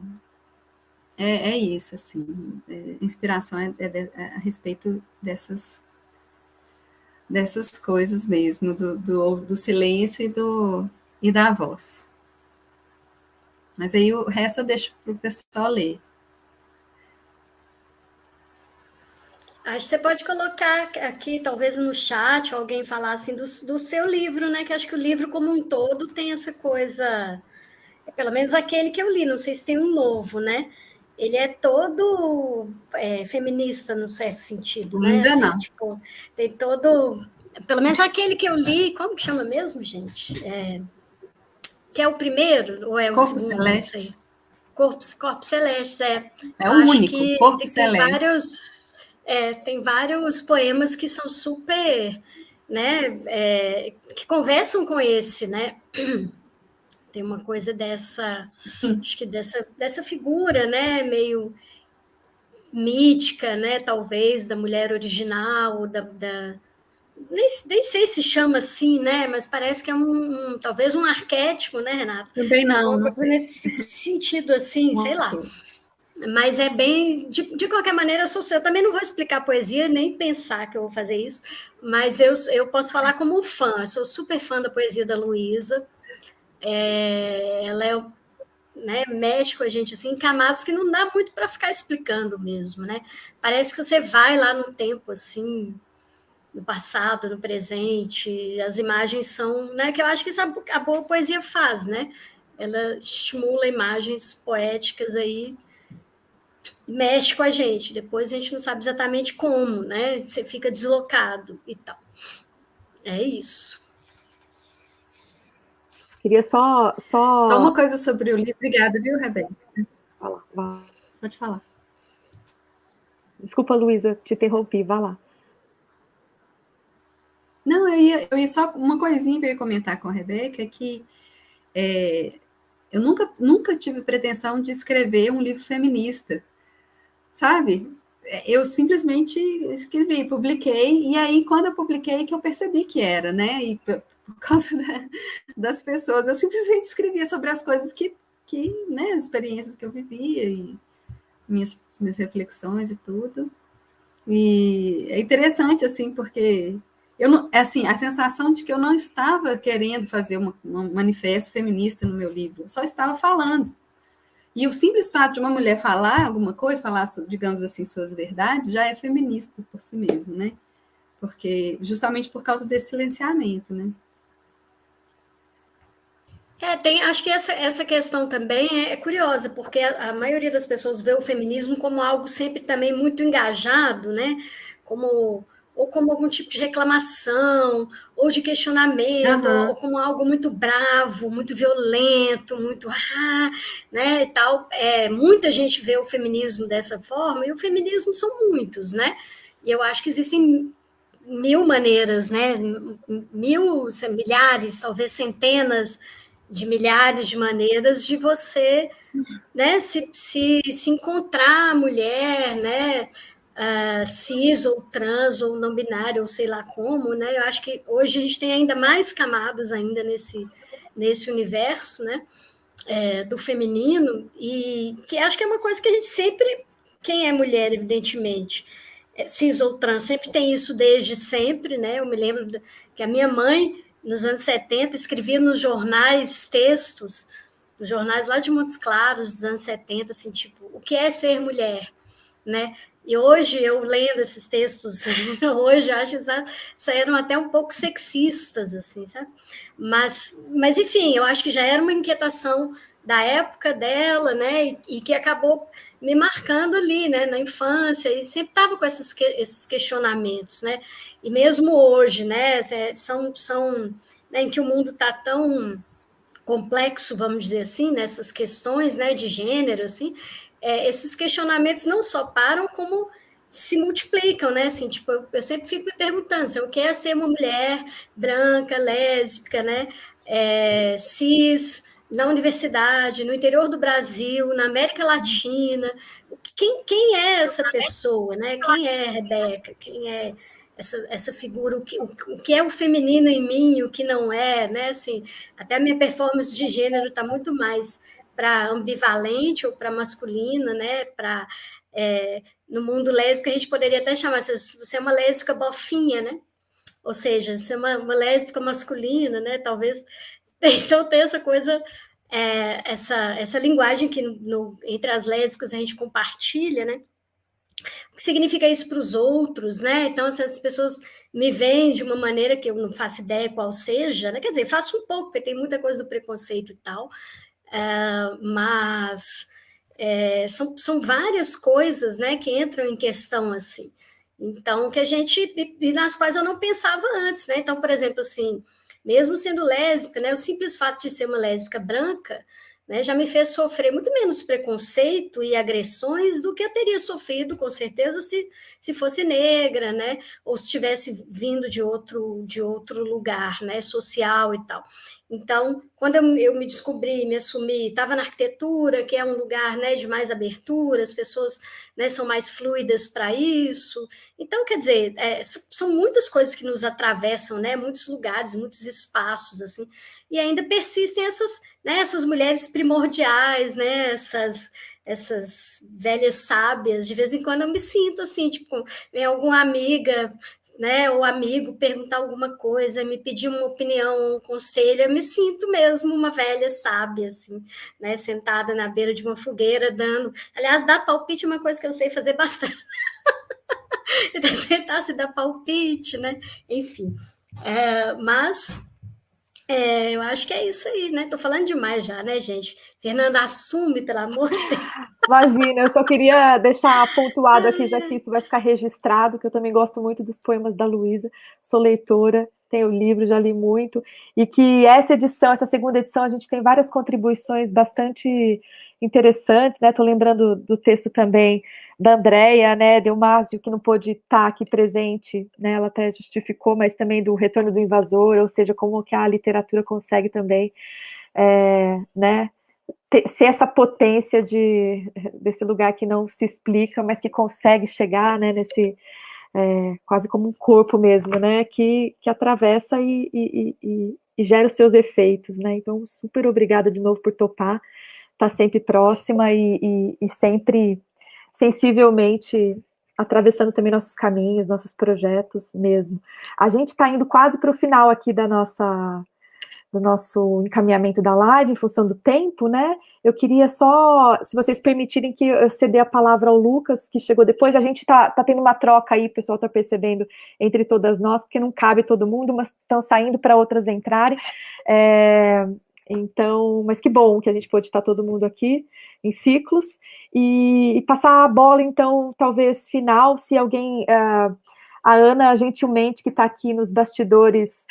é isso, assim, inspiração a respeito dessas coisas mesmo, do silêncio e da voz. Mas aí o resto eu deixo para o pessoal ler. Acho que você pode colocar aqui, talvez no chat, alguém falar assim do seu livro, né? Que acho que o livro como um todo tem essa coisa, pelo menos aquele que eu li, não sei se tem um novo, né? Ele é todo feminista, no certo sentido, né? Ainda assim, não. Tipo, tem todo... Pelo menos aquele que eu li, como que chama mesmo, gente? Que é o primeiro, ou é o Corpo segundo? Celeste. Não sei. Corpo Celeste, É o único, Corpo Celeste. Tem vários poemas que são super, né, que conversam com esse, né? Tem uma coisa dessa, Sim. acho que dessa figura, né, meio mítica, né, talvez, da mulher original, nem sei se chama assim, né, mas parece que é talvez um arquétipo, né, Renata? Também não Alguma coisa sei. nesse sentido, assim, sei lá. Mas é bem... De qualquer maneira, eu também não vou explicar poesia, nem pensar que eu vou fazer isso, mas eu posso falar como fã. Eu sou super fã da poesia da Luísa. Ela mexe com a gente assim, em camadas que não dá muito para ficar explicando mesmo, né? Parece que você vai lá no tempo, assim, no passado, no presente, as imagens são... Né, que eu acho que isso a boa poesia faz, né? Ela estimula imagens poéticas aí, mexe com a gente, depois a gente não sabe exatamente como, né? Você fica deslocado e tal. É isso. Queria só uma coisa sobre o livro. Obrigada, viu, Rebeca? Pode falar. Desculpa, Luísa, te interrompi, vá lá. Não, eu ia só uma coisinha que eu ia comentar com a Rebeca, é que eu nunca tive pretensão de escrever um livro feminista, sabe? Eu simplesmente escrevi, publiquei, e aí quando eu publiquei que eu percebi que era, né? E por causa das pessoas, eu simplesmente escrevia sobre as coisas que né, as experiências que eu vivia e minhas reflexões e tudo. E é interessante, assim, porque eu não, assim, a sensação de que eu não estava querendo fazer um manifesto feminista no meu livro, eu só estava falando. E o simples fato de uma mulher falar alguma coisa, falar, digamos assim, suas verdades, já é feminista por si mesmo, né? Porque, justamente por causa desse silenciamento, né? Acho que essa questão também é curiosa, porque a maioria das pessoas vê o feminismo como algo sempre também muito engajado, né? Ou como algum tipo de reclamação, ou de questionamento, ou como algo muito bravo, muito violento, muito né, e tal. Muita gente vê o feminismo dessa forma, e o feminismo são muitos, né? E eu acho que existem mil maneiras, né? Milhares, talvez centenas de milhares de maneiras de você, né, se encontrar mulher, né, cis ou trans ou não binário, ou sei lá como, né? Eu acho que hoje a gente tem ainda mais camadas ainda nesse universo, né, do feminino, e que acho que é uma coisa que a gente sempre, quem é mulher, evidentemente, cis ou trans, sempre tem isso desde sempre, né? Eu me lembro que a minha mãe, nos anos 70, escrevia nos jornais textos, nos jornais lá de Montes Claros, dos anos 70, assim, tipo, o que é ser mulher, né? E hoje, eu lendo esses textos, hoje, eu acho que saíram até um pouco sexistas, assim, sabe? Mas, enfim, eu acho que já era uma inquietação da época dela, né? E que acabou me marcando ali, né? Na infância, e sempre estava com esses questionamentos, né? E mesmo hoje, né? São né, em que o mundo está tão complexo, vamos dizer assim, nessas questões, né, de gênero, assim, esses questionamentos não só param, como se multiplicam, né, assim, tipo, eu sempre fico me perguntando se eu quero ser uma mulher branca, lésbica, né, cis, na universidade, no interior do Brasil, na América Latina, quem é essa pessoa, né, quem é a Rebeca, quem é essa figura, o que é o feminino em mim, o que não é, né? Assim, até a minha performance de gênero está muito mais para ambivalente ou para masculina, né? No mundo lésbico, a gente poderia até chamar, você é uma lésbica bofinha, né? Ou seja, você é uma lésbica masculina, né? Talvez, então tem essa coisa, essa linguagem que entre as lésbicas a gente compartilha, né? O que significa isso para os outros, né? Então, essas pessoas me veem de uma maneira que eu não faço ideia qual seja, né? Quer dizer, faço um pouco, porque tem muita coisa do preconceito e tal, mas são várias coisas, né, que entram em questão, assim. Então, e nas quais eu não pensava antes, né? Então, por exemplo, assim, mesmo sendo lésbica, né, o simples fato de ser uma lésbica branca, né, já me fez sofrer muito menos preconceito e agressões do que eu teria sofrido, com certeza, se fosse negra, né, ou se tivesse vindo de outro lugar, né, social e tal. Então, quando eu me descobri, me assumi, estava na arquitetura, que é um lugar, né, de mais abertura, as pessoas, né, são mais fluidas para isso. Então, quer dizer, são muitas coisas que nos atravessam, né, muitos lugares, muitos espaços, assim, e ainda persistem essas mulheres primordiais, né, essas velhas sábias. De vez em quando eu me sinto assim, tipo, vem alguma amiga, né, ou amigo perguntar alguma coisa, me pedir uma opinião, um conselho, eu me sinto mesmo uma velha sábia, assim, né, sentada na beira de uma fogueira, aliás, dar palpite é uma coisa que eu sei fazer bastante, sentar se dar palpite, né, enfim, mas eu acho que é isso aí, né? Tô falando demais já, né, gente? Fernanda, assume, pelo amor de Deus. Imagina, eu só queria deixar pontuado aqui, já que isso vai ficar registrado, que eu também gosto muito dos poemas da Luísa, sou leitora, tenho o livro, já li muito, e que essa segunda edição, a gente tem várias contribuições bastante interessantes, né? Tô lembrando do texto também da Andréia, né, Delmásio, que não pôde estar aqui presente, né? Ela até justificou, mas também do Retorno do Invasor, ou seja, como que a literatura consegue também, né, ser essa potência desse lugar que não se explica, mas que consegue chegar, né, nesse quase como um corpo mesmo, né, que atravessa e gera os seus efeitos, né. Então, super obrigada de novo por topar, tá sempre próxima e sempre sensivelmente atravessando também nossos caminhos, nossos projetos mesmo. A gente está indo quase para o final aqui do nosso encaminhamento da live, em função do tempo, né? Eu queria só, se vocês permitirem que eu ceder a palavra ao Lucas, que chegou depois, a gente tá tendo uma troca aí, o pessoal tá percebendo, entre todas nós, porque não cabe todo mundo, mas estão saindo para outras entrarem. Então, mas que bom que a gente pôde estar todo mundo aqui em ciclos, e passar a bola, então, talvez final, se alguém, a Ana, gentilmente, que está aqui nos bastidores,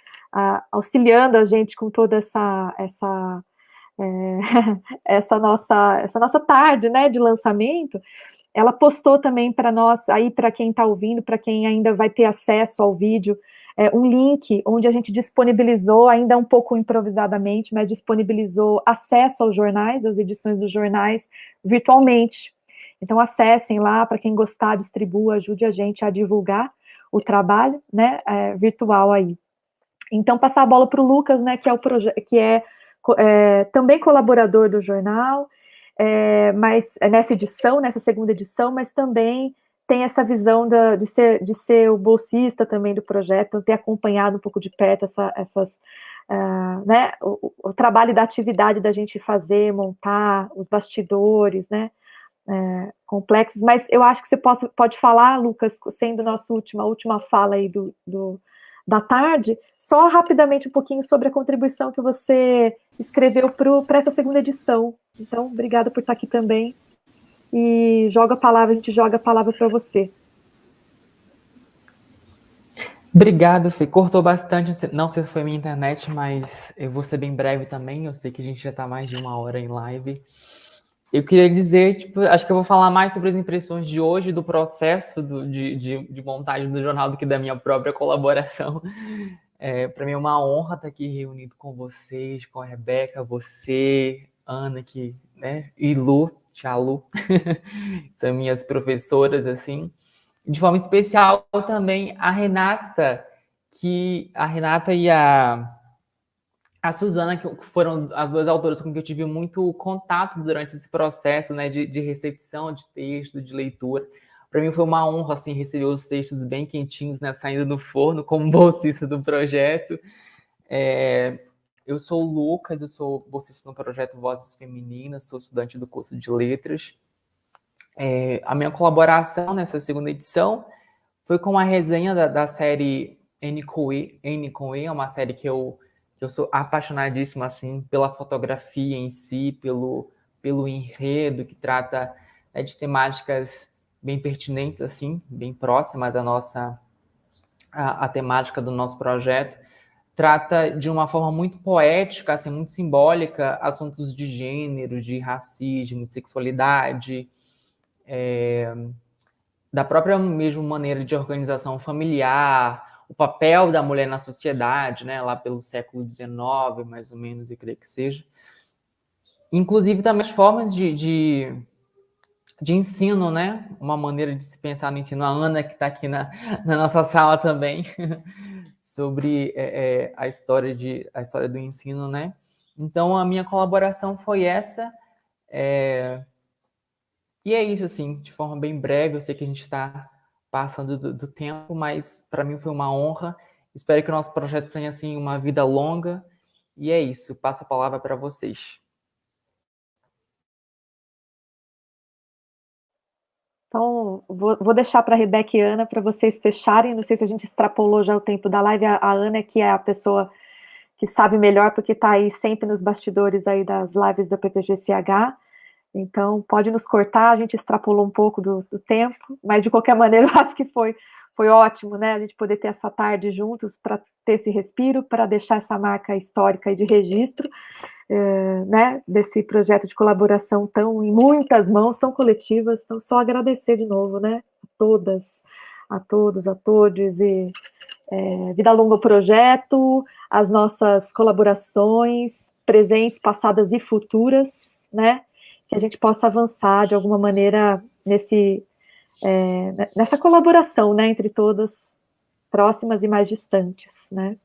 auxiliando a gente com toda essa nossa tarde, né, de lançamento, ela postou também para nós, aí para quem está ouvindo, para quem ainda vai ter acesso ao vídeo, um link onde a gente disponibilizou, ainda um pouco improvisadamente, mas disponibilizou acesso aos jornais, às edições dos jornais, virtualmente. Então, acessem lá, para quem gostar, distribua, ajude a gente a divulgar o trabalho, né, virtual aí. Então, passar a bola para o Lucas, né, que é também colaborador do jornal, mas nessa segunda edição, mas também tem essa visão de ser o bolsista também do projeto, ter acompanhado um pouco de perto né, o trabalho da atividade da gente fazer, montar os bastidores, né, complexos, mas eu acho que você pode falar, Lucas, sendo a última fala aí da tarde, só rapidamente um pouquinho sobre a contribuição que você escreveu para essa segunda edição. Então, obrigada por estar aqui também. E a gente joga a palavra para você. Obrigado, Fê. Cortou bastante, não sei se foi a minha internet, mas eu vou ser bem breve também, eu sei que a gente já está mais de 1 hora em live. Eu queria dizer, acho que eu vou falar mais sobre as impressões de hoje, do processo de montagem do jornal, do que da minha própria colaboração. Para mim é uma honra estar aqui reunido com vocês, com a Rebeca, você, Ana, né, e Lu, tia Lu, são minhas professoras, assim. de forma especial também a Renata e a Suzana, que foram as duas autoras com que eu tive muito contato durante esse processo, né, de recepção de texto, de leitura. Para mim foi uma honra, assim, receber os textos bem quentinhos, né, saindo do forno, como bolsista do projeto. Eu sou o Lucas, eu sou bolsista no projeto Vozes Femininas, sou estudante do curso de Letras. A minha colaboração nessa segunda edição foi com a resenha da série N com E, é uma série que eu sou apaixonadíssimo, assim, pela fotografia em si, pelo enredo, que trata, né, de temáticas bem pertinentes, assim, bem próximas à temática do nosso projeto. Trata de uma forma muito poética, assim, muito simbólica, assuntos de gênero, de racismo, de sexualidade, da própria mesmo maneira de organização familiar, o papel da mulher na sociedade, né, lá pelo século XIX, mais ou menos, eu creio que seja. Inclusive também as formas de ensino, né, uma maneira de se pensar no ensino. A Ana, que está aqui na nossa sala também, sobre a história do ensino, né. Então, a minha colaboração foi essa. E é isso, assim, de forma bem breve. Eu sei que a gente está passando do tempo, mas para mim foi uma honra. Espero que o nosso projeto tenha, assim, uma vida longa. E é isso, passo a palavra para vocês. Então, vou deixar para a Rebeca e Ana para vocês fecharem. Não sei se a gente extrapolou já o tempo da live. A Ana, que é a pessoa que sabe melhor, porque está aí sempre nos bastidores aí das lives da PPG-CH. Então, pode nos cortar, a gente extrapolou um pouco do tempo, mas de qualquer maneira eu acho que foi ótimo, né, a gente poder ter essa tarde juntos para ter esse respiro, para deixar essa marca histórica e de registro, né, desse projeto de colaboração tão em muitas mãos, tão coletivas. Então, só agradecer de novo, né, a todas, a todos, a todes, e vida longa ao projeto, as nossas colaborações presentes, passadas e futuras, né, que a gente possa avançar de alguma maneira nessa colaboração, né, entre todas, próximas e mais distantes, né.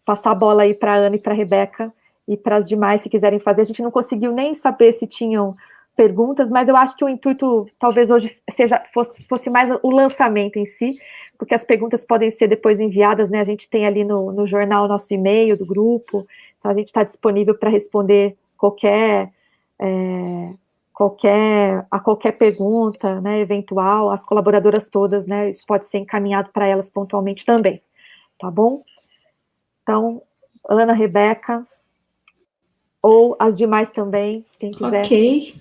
Passar a bola aí para a Ana e para a Rebeca, e para as demais, se quiserem fazer. A gente não conseguiu nem saber se tinham perguntas, mas eu acho que o intuito, talvez hoje, fosse mais o lançamento em si, porque as perguntas podem ser depois enviadas, né, a gente tem ali no jornal nosso e-mail do grupo, então a gente está disponível para responder qualquer pergunta, né, eventual, as colaboradoras todas, né, isso pode ser encaminhado para elas pontualmente também, tá bom? Então, Ana, Rebeca, ou as demais também, quem quiser. Ok.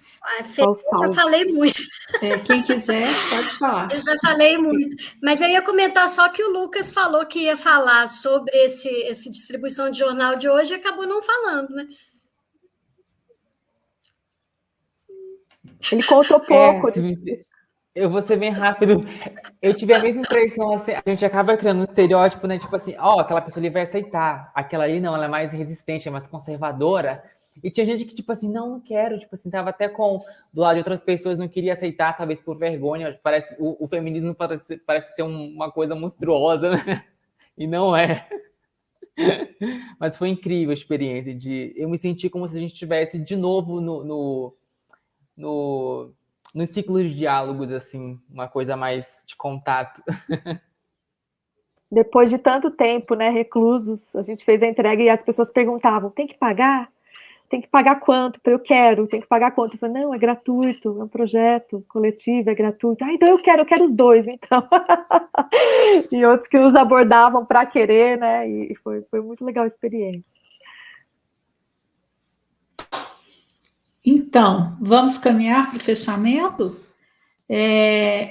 Eu já falei muito. Quem quiser, pode falar. Eu já falei muito, mas eu ia comentar só que o Lucas falou que ia falar sobre esse distribuição de jornal de hoje e acabou não falando, né? Ele contou pouco. Eu vou ser bem rápido. Eu tive a mesma impressão, assim, a gente acaba criando um estereótipo, né? Tipo assim, aquela pessoa ali vai aceitar. Aquela ali não, ela é mais resistente, é mais conservadora. E tinha gente que, tipo assim, não quero. Tipo assim, tava até do lado de outras pessoas, não queria aceitar, talvez por vergonha. Parece, o feminismo parece ser uma coisa monstruosa, né? E não é. Mas foi incrível a experiência eu me senti como se a gente estivesse de novo nos ciclos de diálogos, assim, uma coisa mais de contato. Depois de tanto tempo, né, reclusos, a gente fez a entrega e as pessoas perguntavam, tem que pagar? Tem que pagar quanto? Eu quero, tem que pagar quanto? Eu falei, não, é gratuito, é um projeto coletivo, é gratuito. Então eu quero os dois, então. E outros que nos abordavam para querer, né, e foi muito legal a experiência. Então, vamos caminhar para o fechamento?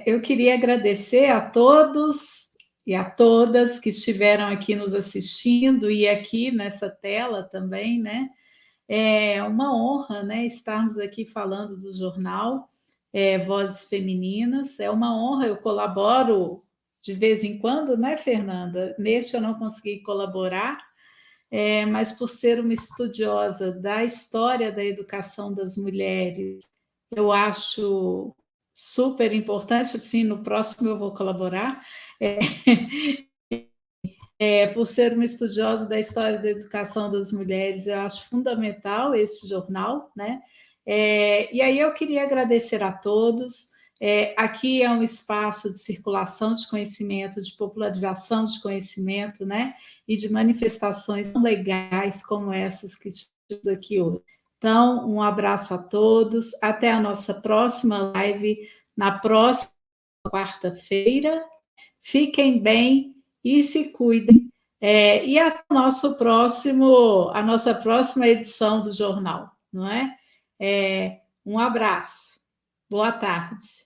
Eu queria agradecer a todos e a todas que estiveram aqui nos assistindo e aqui nessa tela também, né? É uma honra, né, estarmos aqui falando do jornal Vozes Femininas. É uma honra, eu colaboro de vez em quando, né, Fernanda? Neste eu não consegui colaborar, mas por ser uma estudiosa da história da educação das mulheres, eu acho super importante, assim, no próximo eu vou colaborar, por ser uma estudiosa da história da educação das mulheres, eu acho fundamental esse jornal, né? E aí eu queria agradecer a todos. Aqui é um espaço de circulação de conhecimento, de popularização de conhecimento, né? E de manifestações tão legais como essas que tivemos aqui hoje. Então, um abraço a todos. Até a nossa próxima live, na próxima quarta-feira. Fiquem bem e se cuidem. E até a nossa próxima edição do jornal, não é? Um abraço. Boa tarde.